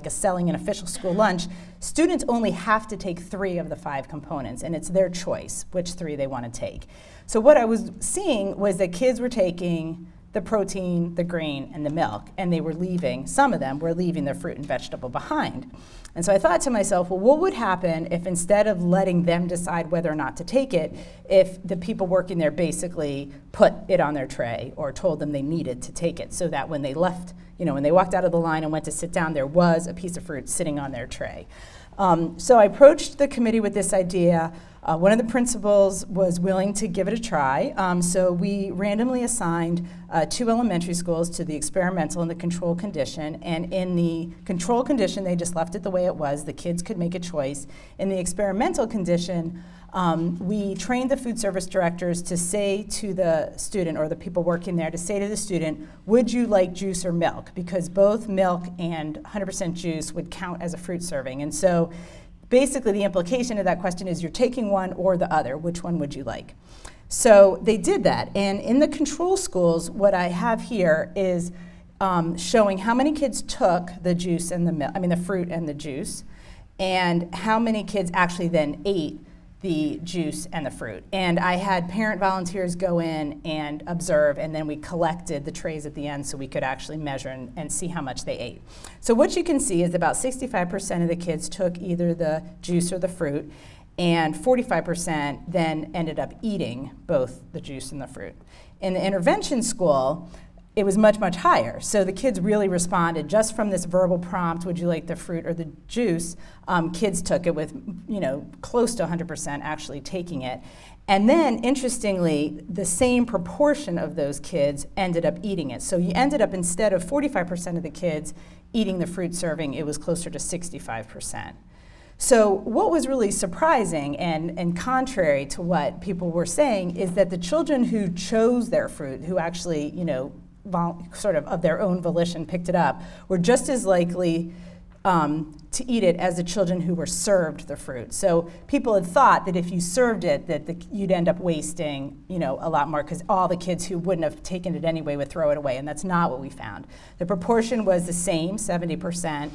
selling an official school lunch, students only have to take 3 of the 5 components, and it's their choice which 3 they want to take. So what I was seeing was that kids were taking the protein, the grain, and the milk, and some of them were leaving their fruit and vegetable behind. And so I thought to myself, well, what would happen if, instead of letting them decide whether or not to take it, if the people working there basically put it on their tray or told them they needed to take it, so that when they left, when they walked out of the line and went to sit down, there was a piece of fruit sitting on their tray. So I approached the committee with this idea. One of the principals was willing to give it a try, so we randomly assigned 2 elementary schools to the experimental and the control condition, and in the control condition, they just left it the way it was. The kids could make a choice. In the experimental condition, we trained the food service directors to say to the student, or the people working there, to say to the student, would you like juice or milk? Because both milk and 100% juice would count as a fruit serving. And so basically the implication of that question is, you're taking one or the other. Which one would you like? So they did that. And in the control schools, what I have here is showing how many kids took the juice and the fruit and the juice, and how many kids actually then ate the juice and the fruit. And I had parent volunteers go in and observe, and then we collected the trays at the end so we could actually measure and see how much they ate. So what you can see is about 65% of the kids took either the juice or the fruit, and 45% then ended up eating both the juice and the fruit. In the intervention school, it was much, much higher. So the kids really responded just from this verbal prompt, would you like the fruit or the juice? Kids took it with, close to 100% actually taking it. And then, interestingly, the same proportion of those kids ended up eating it. So you ended up, instead of 45% of the kids eating the fruit serving, it was closer to 65%. So what was really surprising and contrary to what people were saying is that the children who chose their fruit, who actually, sort of their own volition picked it up, were just as likely to eat it as the children who were served the fruit. So people had thought that if you served it, that you'd end up wasting, a lot more, because all the kids who wouldn't have taken it anyway would throw it away, and that's not what we found. The proportion was the same, 70%.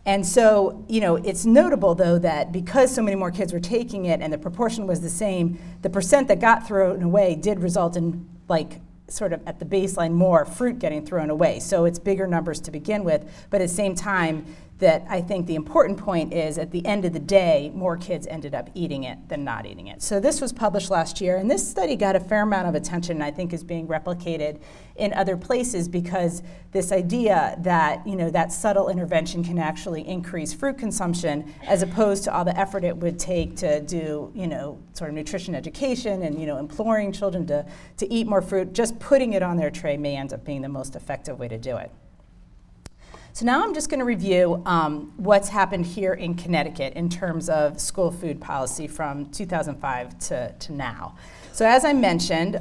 And so, it's notable, though, that because so many more kids were taking it and the proportion was the same, the percent that got thrown away did result in, sort of at the baseline, more fruit getting thrown away. So it's bigger numbers to begin with, but at the same time, that I think the important point is, at the end of the day, more kids ended up eating it than not eating it. So this was published last year, and this study got a fair amount of attention, and I think is being replicated in other places, because this idea that, that subtle intervention can actually increase fruit consumption, as opposed to all the effort it would take to do, sort of nutrition education and, imploring children to eat more fruit, just putting it on their tray may end up being the most effective way to do it. So now I'm just going to review what's happened here in Connecticut in terms of school food policy from 2005 to now. So as I mentioned,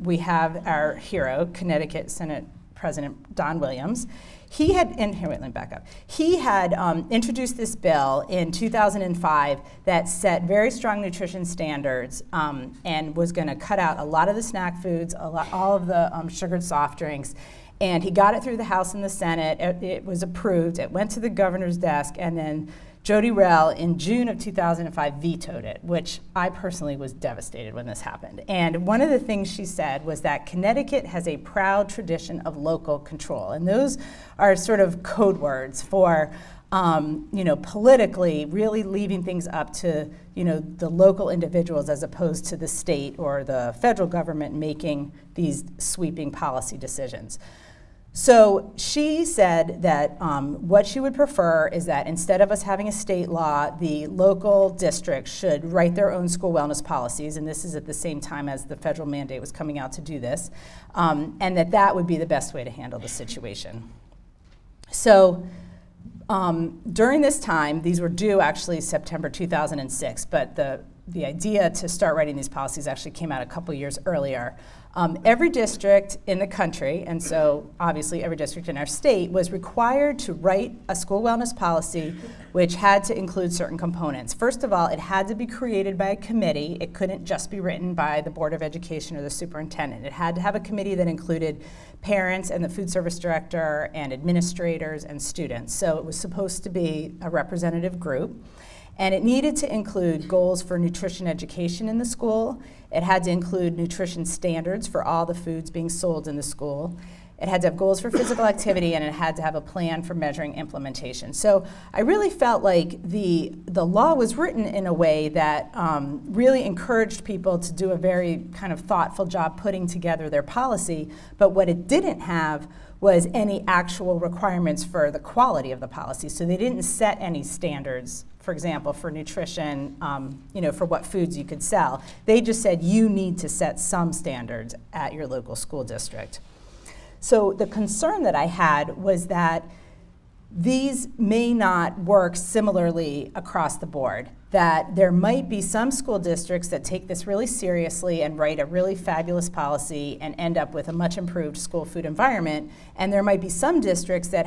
we have our hero, Connecticut Senate President Don Williams. He had, and here, wait, let me back up. He had introduced this bill in 2005 that set very strong nutrition standards and was going to cut out a lot of the snack foods, all of the sugared soft drinks. And he got it through the House and the Senate. It was approved. It went to the governor's desk, and then Jody Rell in June of 2005 vetoed it, which I personally was devastated when this happened. And one of the things she said was that Connecticut has a proud tradition of local control. And those are sort of code words for politically really leaving things up to the local individuals as opposed to the state or the federal government making these sweeping policy decisions. So she said that what she would prefer is that instead of us having a state law, the local districts should write their own school wellness policies, and this is at the same time as the federal mandate was coming out to do this, and that would be the best way to handle the situation. So during this time, these were due actually September 2006, but the idea to start writing these policies actually came out a couple years earlier. Every district in the country, and so obviously every district in our state, was required to write a school wellness policy which had to include certain components. First of all, it had to be created by a committee. It couldn't just be written by the Board of Education or the superintendent. It had to have a committee that included parents and the food service director and administrators and students. So it was supposed to be a representative group. And it needed to include goals for nutrition education in the school. It had to include nutrition standards for all the foods being sold in the school. It had to have goals for physical activity, and it had to have a plan for measuring implementation. So I really felt like the law was written in a way that really encouraged people to do a very kind of thoughtful job putting together their policy, but what it didn't have was any actual requirements for the quality of the policy. So they didn't set any standards, for example, for nutrition, for what foods you could sell. They just said you need to set some standards at your local school district. So the concern that I had was that these may not work similarly across the board, that there might be some school districts that take this really seriously and write a really fabulous policy and end up with a much improved school food environment, and there might be some districts that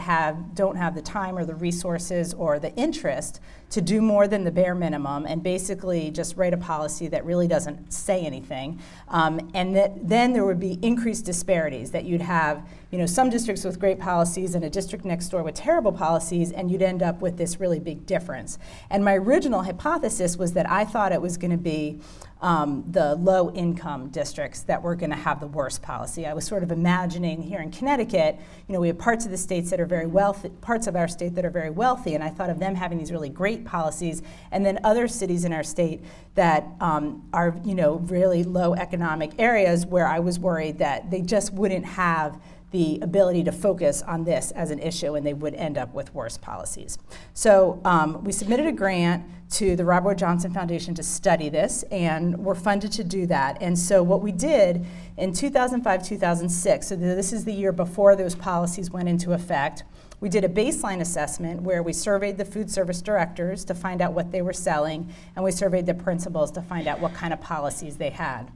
don't have the time or the resources or the interest to do more than the bare minimum and basically just write a policy that really doesn't say anything, and then there would be increased disparities, that you'd have some districts with great policies and a district next door with terrible policies, and you'd end up with this really big difference. And my original hypothesis was that I thought it was going to be the low-income districts that were going to have the worst policy. I was sort of imagining here in Connecticut, we have parts of the states that are very wealthy, parts of our state that are very wealthy, and I thought of them having these really great policies, and then other cities in our state that are really low economic areas where I was worried that they just wouldn't have the ability to focus on this as an issue, and they would end up with worse policies. So we submitted a grant to the Robert Wood Johnson Foundation to study this, and we're funded to do that. And so what we did in 2005, 2006, so this is the year before those policies went into effect, we did a baseline assessment where we surveyed the food service directors to find out what they were selling, and we surveyed the principals to find out what kind of policies they had.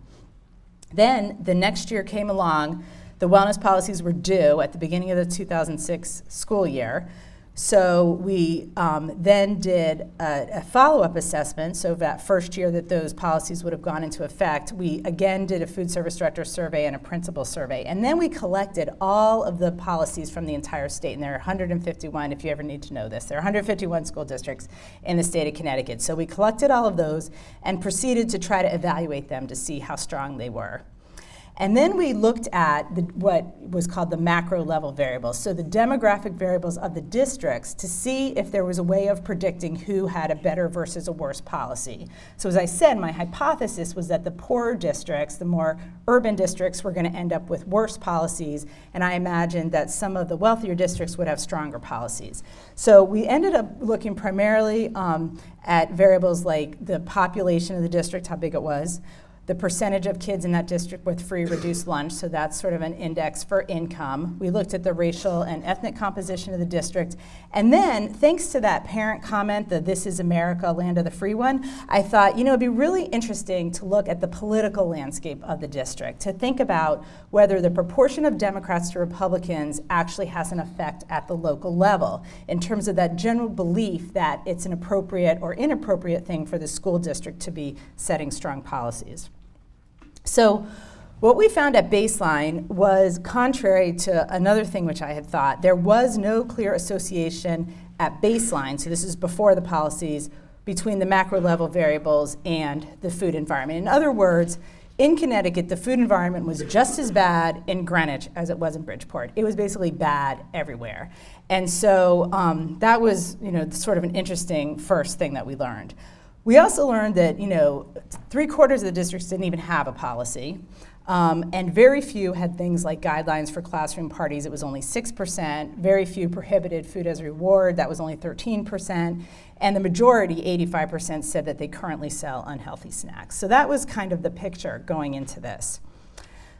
Then the next year came along. The wellness policies were due at the beginning of the 2006 school year. So we then did a follow-up assessment. So that first year that those policies would have gone into effect, we again did a food service director survey and a principal survey. And then we collected all of the policies from the entire state. And there are 151, if you ever need to know this. There are 151 school districts in the state of Connecticut. So we collected all of those and proceeded to try to evaluate them to see how strong they were. And then we looked at what was called the macro level variables, so the demographic variables of the districts, to see if there was a way of predicting who had a better versus a worse policy. So as I said, my hypothesis was that the poorer districts, the more urban districts, were going to end up with worse policies, and I imagined that some of the wealthier districts would have stronger policies. So we ended up looking primarily at variables like the population of the district, how big it was, the percentage of kids in that district with free reduced lunch, so that's sort of an index for income. We looked at the racial and ethnic composition of the district. And then, thanks to that parent comment, the "This is America, land of the free" one, I thought, it'd be really interesting to look at the political landscape of the district, to think about whether the proportion of Democrats to Republicans actually has an effect at the local level, in terms of that general belief that it's an appropriate or inappropriate thing for the school district to be setting strong policies. So what we found at baseline was contrary to another thing which I had thought. There was no clear association at baseline, so this is before the policies, between the macro level variables and the food environment. In other words, in Connecticut, the food environment was just as bad in Greenwich as it was in Bridgeport. It was basically bad everywhere. And so that was sort of an interesting first thing that we learned. We also learned that 3/4 of the districts didn't even have a policy, and very few had things like guidelines for classroom parties. It was only 6%. Very few prohibited food as a reward. That was only 13%. And the majority, 85%, said that they currently sell unhealthy snacks. So that was kind of the picture going into this.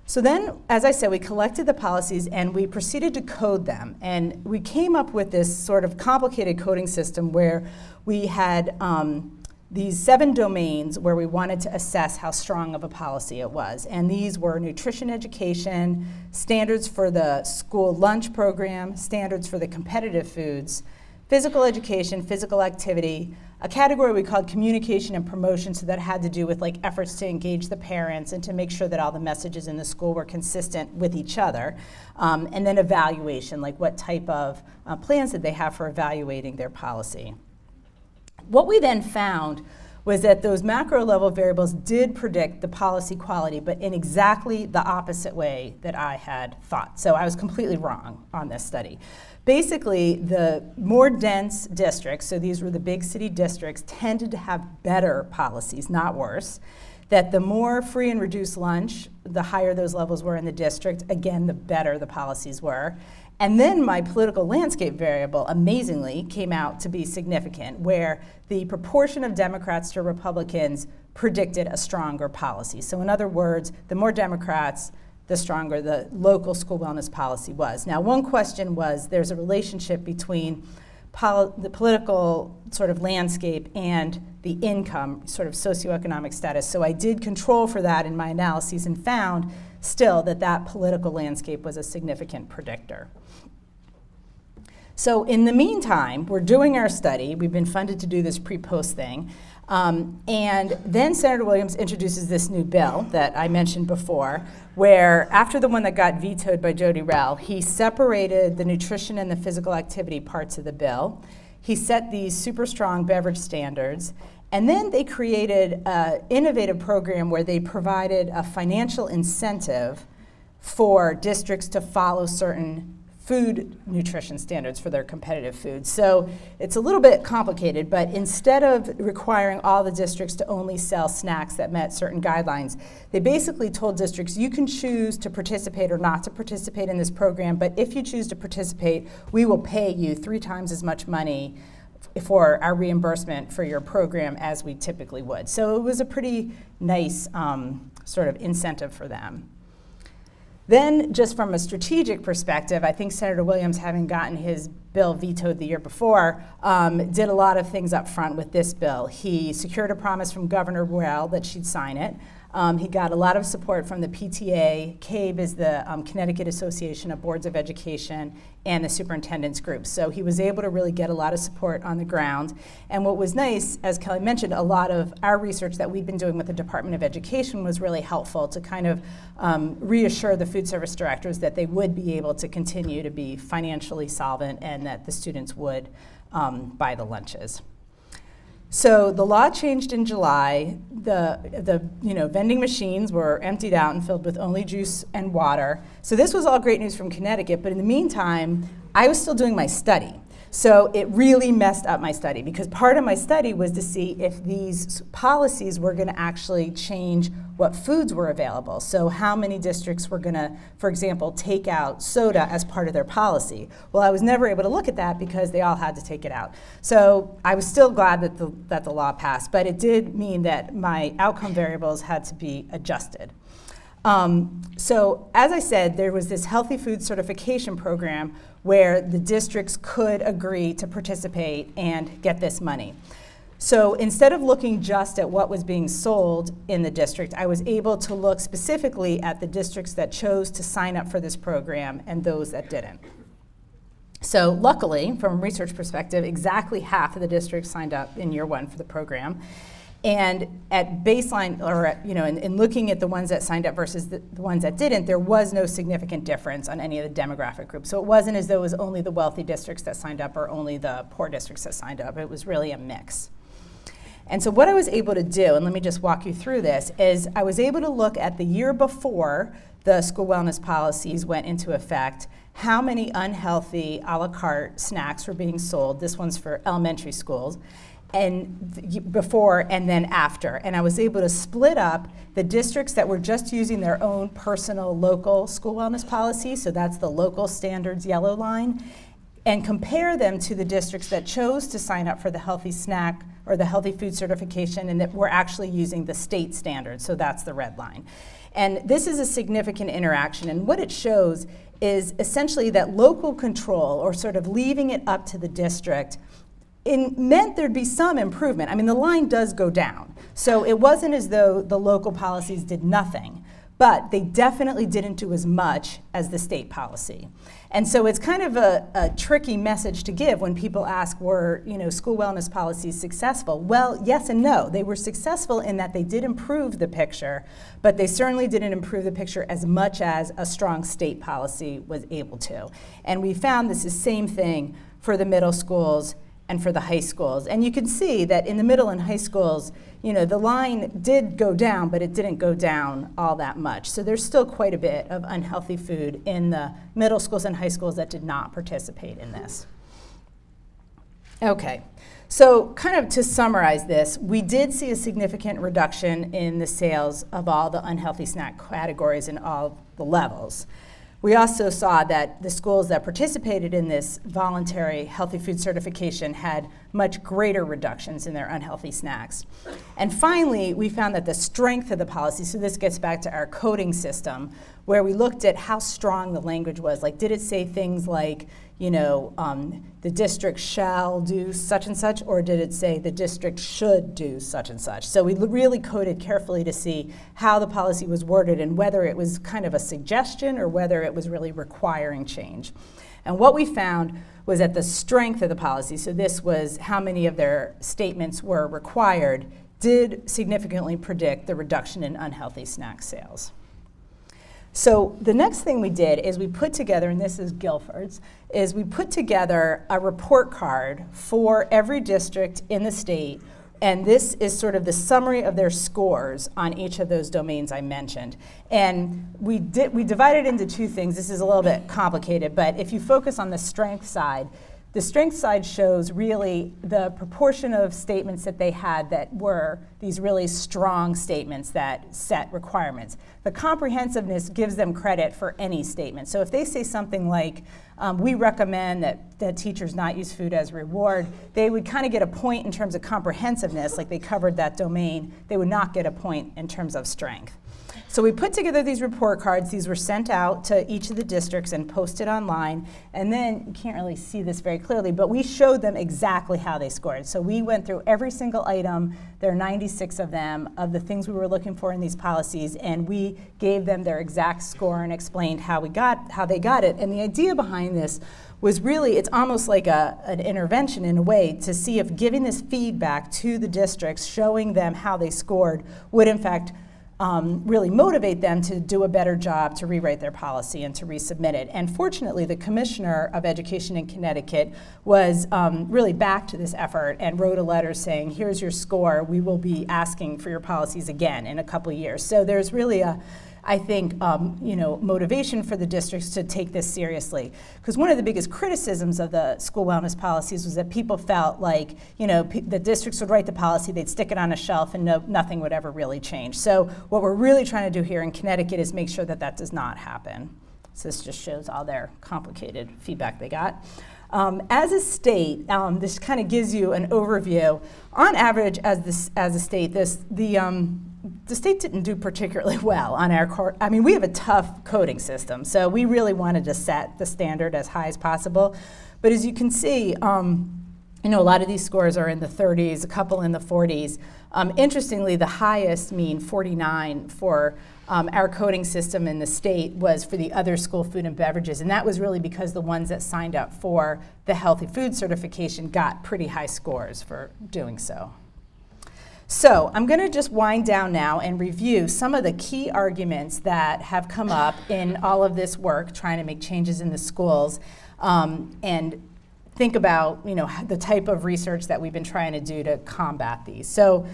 So then, as I said, we collected the policies and we proceeded to code them. And we came up with this sort of complicated coding system where we had these 7 domains where we wanted to assess how strong of a policy it was. And these were nutrition education, standards for the school lunch program, standards for the competitive foods, physical education, physical activity, a category we called communication and promotion, so that had to do with efforts to engage the parents and to make sure that all the messages in the school were consistent with each other. And then evaluation, what type of plans did they have for evaluating their policy. What we then found was that those macro level variables did predict the policy quality, but in exactly the opposite way that I had thought. So I was completely wrong on this study. Basically, the more dense districts, so these were the big city districts, tended to have better policies, not worse. That the more free and reduced lunch, the higher those levels were in the district, again, the better the policies were. And then my political landscape variable, amazingly, came out to be significant, where the proportion of Democrats to Republicans predicted a stronger policy. So in other words, the more Democrats, the stronger the local school wellness policy was. Now, one question was, there's a relationship between the political sort of landscape and the income, sort of socioeconomic status. So I did control for that in my analyses and found still that political landscape was a significant predictor. So in the meantime, we're doing our study. We've been funded to do this pre-post thing. And then Senator Williams introduces this new bill that I mentioned before, where after the one that got vetoed by Jody Rell, he separated the nutrition and the physical activity parts of the bill. He set these super strong beverage standards. And then they created an innovative program where they provided a financial incentive for districts to follow certain food nutrition standards for their competitive food. So it's a little bit complicated, but instead of requiring all the districts to only sell snacks that met certain guidelines, they basically told districts, you can choose to participate or not to participate in this program, but if you choose to participate, we will pay you 3 times as much money for our reimbursement for your program as we typically would. So it was a pretty nice sort of incentive for them. Then, just from a strategic perspective, I think Senator Williams, having gotten his bill vetoed the year before, did a lot of things up front with this bill. He secured a promise from Governor Rell that she'd sign it. He got a lot of support from the PTA. CABE is the Connecticut Association of Boards of Education, and the superintendent's group. So he was able to really get a lot of support on the ground. And what was nice, as Kelly mentioned, a lot of our research that we've been doing with the Department of Education was really helpful to kind of reassure the food service directors that they would be able to continue to be financially solvent and that the students would buy the lunches. So the law changed in July. The vending machines were emptied out and filled with only juice and water. So this was all great news from Connecticut, but in the meantime, I was still doing my study. So it really messed up my study, because part of my study was to see if these policies were going to actually change what foods were available. So how many districts were going to, for example, take out soda as part of their policy. Well, I was never able to look at that because they all had to take it out. So I was still glad that the law passed, but it did mean that my outcome variables had to be adjusted. So as I said, there was this healthy food certification program where the districts could agree to participate and get this money. So instead of looking just at what was being sold in the district, I was able to look specifically at the districts that chose to sign up for this program and those that didn't. So luckily, from a research perspective, exactly half of the districts signed up in year one for the program. And at baseline, or in looking at the ones that signed up versus the ones that didn't, there was no significant difference on any of the demographic groups. So it wasn't as though it was only the wealthy districts that signed up or only the poor districts that signed up. It was really a mix. And so what I was able to do, and let me just walk you through this, is I was able to look at the year before the school wellness policies went into effect, how many unhealthy a la carte snacks were being sold. This one's for elementary schools. And before and then after. And I was able to split up the districts that were just using their own personal local school wellness policy, so that's the local standards yellow line, and compare them to the districts that chose to sign up for the healthy snack or the healthy food certification and that were actually using the state standards, so that's the red line. And this is a significant interaction, and what it shows is essentially that local control, or sort of leaving it up to the district, it meant there'd be some improvement. I mean, the line does go down. So it wasn't as though the local policies did nothing, but they definitely didn't do as much as the state policy. And so it's kind of a tricky message to give when people ask, were school wellness policies successful? Well, yes and no. They were successful in that they did improve the picture, but they certainly didn't improve the picture as much as a strong state policy was able to. And we found this is the same thing for the middle schools and for the high schools. And you can see that in the middle and high schools, the line did go down, but it didn't go down all that much. So there's still quite a bit of unhealthy food in the middle schools and high schools that did not participate in this. Okay, so kind of to summarize this, we did see a significant reduction in the sales of all the unhealthy snack categories in all the levels. We also saw that the schools that participated in this voluntary healthy food certification had much greater reductions in their unhealthy snacks. And finally, we found that the strength of the policy, so this gets back to our coding system, where we looked at how strong the language was. Like, did it say things like, the district shall do such and such, or did it say the district should do such and such? So we really coded carefully to see how the policy was worded and whether it was kind of a suggestion or whether it was really requiring change. And what we found was that the strength of the policy, so this was how many of their statements were required, did significantly predict the reduction in unhealthy snack sales. So the next thing we did is we put together, and this is Guilford's, is we put together a report card for every district in the state, and this is sort of the summary of their scores on each of those domains I mentioned. And we divided into two things. This is a little bit complicated, but if you focus on the strength side, the strength side shows really the proportion of statements that they had that were these really strong statements that set requirements. The comprehensiveness gives them credit for any statement. So if they say something like, we recommend that teachers not use food as a reward, they would kind of get a point in terms of comprehensiveness, like they covered that domain. They would not get a point in terms of strength. So we put together these report cards. These were sent out to each of the districts and posted online. And then, you can't really see this very clearly, but we showed them exactly how they scored. So we went through every single item, there are 96 of them, of the things we were looking for in these policies, and we gave them their exact score and explained how they got it. And the idea behind this was really, it's almost like an intervention in a way to see if giving this feedback to the districts, showing them how they scored, would in fact really motivate them to do a better job, to rewrite their policy and to resubmit it. And fortunately, the Commissioner of Education in Connecticut was really back to this effort and wrote a letter saying, here's your score, we will be asking for your policies again in a couple years. So there's really a I think, motivation for the districts to take this seriously. Because one of the biggest criticisms of the school wellness policies was that people felt like, the districts would write the policy, they'd stick it on a shelf, and nothing would ever really change. So what we're really trying to do here in Connecticut is make sure that that does not happen. So this just shows all their complicated feedback they got. As a state, this kind of gives you an overview. On average, as a state, the state didn't do particularly well on our we have a tough coding system, so we really wanted to set the standard as high as possible. But as you can see, a lot of these scores are in the 30s, a couple in the 40s. Interestingly, the highest mean, 49, for our coding system in the state was for the other school food and beverages, and that was really because the ones that signed up for the healthy food certification got pretty high scores for doing so. So I'm going to just wind down now and review some of the key arguments that have come up in all of this work trying to make changes in the schools, and think about the type of research that we've been trying to do to combat these. So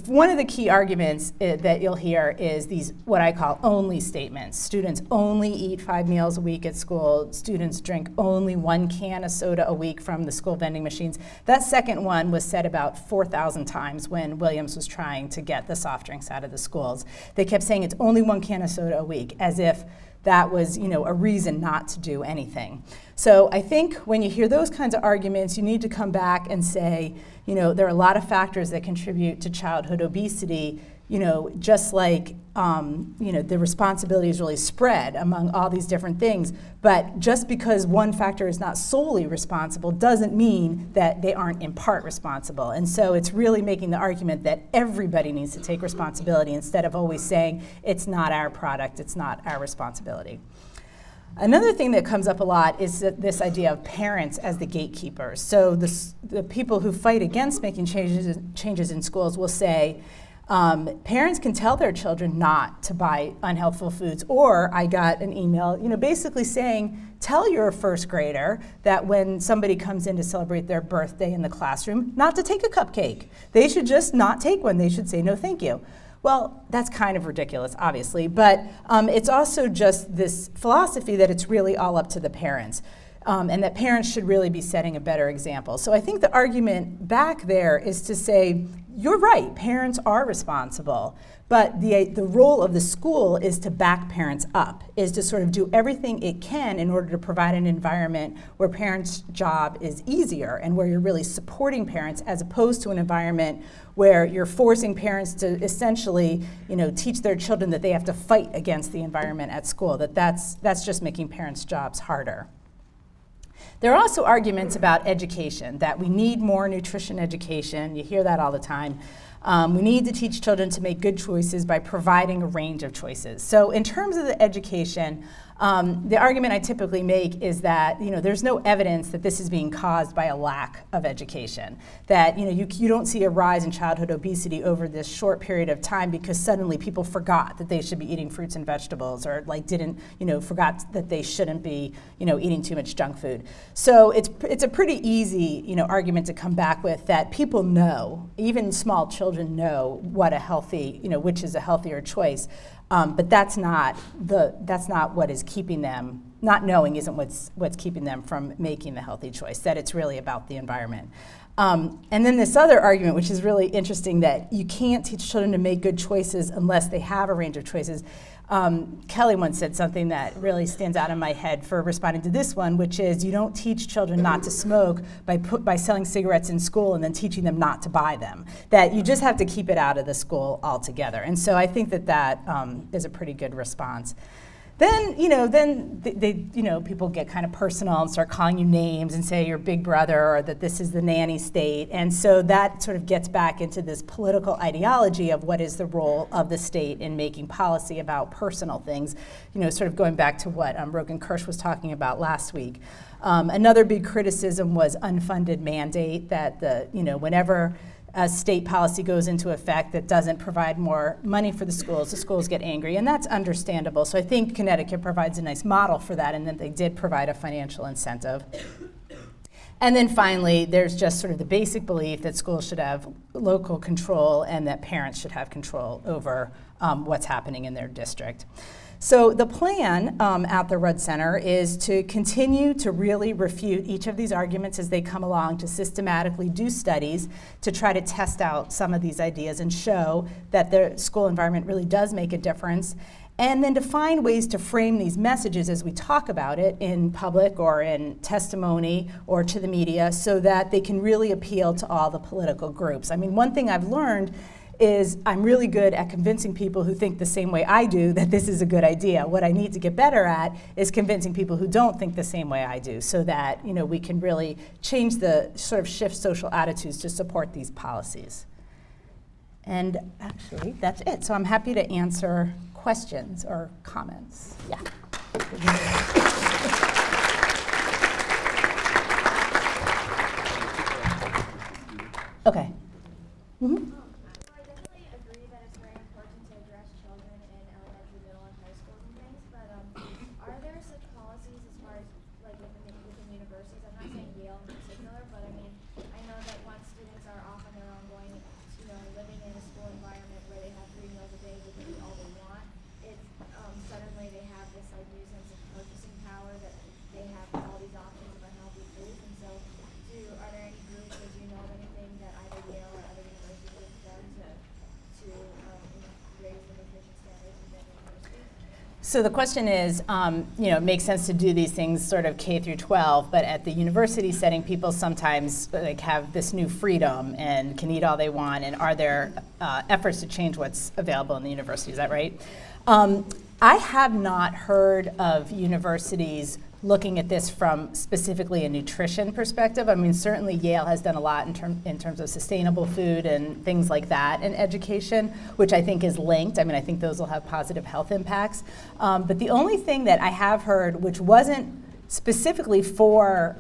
one of the key arguments that you'll hear is these, what I call only statements. Students only eat 5 meals a week at school. Students drink only 1 can of soda a week from the school vending machines. That second one was said about 4,000 times when Williams was trying to get the soft drinks out of the schools. They kept saying it's only 1 can of soda a week, as if that was a reason not to do anything. So I think when you hear those kinds of arguments, you need to come back and say, there are a lot of factors that contribute to childhood obesity, just like, the responsibility is really spread among all these different things. But just because one factor is not solely responsible doesn't mean that they aren't in part responsible. And so it's really making the argument that everybody needs to take responsibility instead of always saying it's not our product, it's not our responsibility. Another thing that comes up a lot is this idea of parents as the gatekeepers. So the people who fight against making changes in schools will say, parents can tell their children not to buy unhealthful foods. Or I got an email, basically saying, tell your first grader that when somebody comes in to celebrate their birthday in the classroom, not to take a cupcake. They should just not take one. They should say no, thank you. Well, that's kind of ridiculous, obviously, but it's also just this philosophy that it's really all up to the parents, and that parents should really be setting a better example. So I think the argument back there is to say, you're right, parents are responsible, but the role of the school is to back parents up, is to sort of do everything it can in order to provide an environment where parents' job is easier and where you're really supporting parents, as opposed to an environment where you're forcing parents to essentially, teach their children that they have to fight against the environment at school, that's just making parents' jobs harder. There are also arguments about education, that we need more nutrition education. You hear that all the time. We need to teach children to make good choices by providing a range of choices. So in terms of the education, the argument I typically make is that there's no evidence that this is being caused by a lack of education. That you don't see a rise in childhood obesity over this short period of time because suddenly people forgot that they should be eating fruits and vegetables, or forgot that they shouldn't be eating too much junk food. So it's a pretty easy argument to come back with, that people know, even small children know what a healthy which is a healthier choice. But that's not what is keeping them. Not knowing isn't what's keeping them from making the healthy choice. That it's really about the environment. And then this other argument, which is really interesting, that you can't teach children to make good choices unless they have a range of choices. Kelly once said something that really stands out in my head for responding to this one, which is, you don't teach children not to smoke by selling cigarettes in school and then teaching them not to buy them. That you just have to keep it out of the school altogether. And so I think that is a pretty good response. Then, people get kind of personal and start calling you names and say you're big brother, or that this is the nanny state. And so that sort of gets back into this political ideology of what is the role of the state in making policy about personal things, sort of going back to what Rogan Kirsch was talking about last week. Another big criticism was unfunded mandate, that whenever a state policy goes into effect that doesn't provide more money for the schools get angry, and that's understandable. So I think Connecticut provides a nice model for that, and that they did provide a financial incentive. And then finally, there's just sort of the basic belief that schools should have local control and that parents should have control over what's happening in their district. So the plan at the Rudd Center is to continue to really refute each of these arguments as they come along, to systematically do studies to try to test out some of these ideas and show that the school environment really does make a difference, and then to find ways to frame these messages as we talk about it in public or in testimony or to the media so that they can really appeal to all the political groups. I mean, one thing I've learned is I'm really good at convincing people who think the same way I do that this is a good idea. What I need to get better at is convincing people who don't think the same way I do so that we can really change the sort of shift social attitudes to support these policies. And actually, that's it. So I'm happy to answer questions or comments. Yeah. Okay. Mm-hmm. So the question is, it makes sense to do these things sort of K through 12, but at the university setting, people sometimes have this new freedom and can eat all they want, and are there efforts to change what's available in the university? Is that right? I have not heard of universities looking at this from specifically a nutrition perspective. I mean, certainly Yale has done a lot in terms of sustainable food and things like that in education, which I think is linked. I mean, I think those will have positive health impacts. But the only thing that I have heard, which wasn't specifically for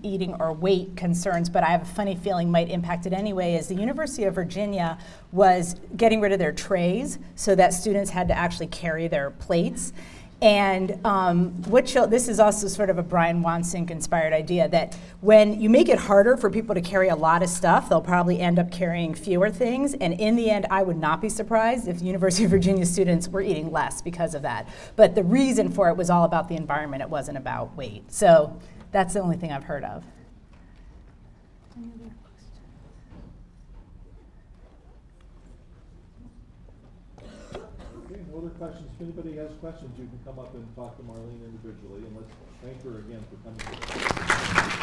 eating or weight concerns, but I have a funny feeling might impact it anyway, is the University of Virginia was getting rid of their trays so that students had to actually carry their plates. And this is also sort of a Brian Wansink inspired idea that when you make it harder for people to carry a lot of stuff, they'll probably end up carrying fewer things. And in the end, I would not be surprised if the University of Virginia students were eating less because of that. But the reason for it was all about the environment. It wasn't about weight. So that's the only thing I've heard of. Any other questions? Okay, no other questions. If anybody has questions, you can come up and talk to Marlene individually, and let's thank her again for coming.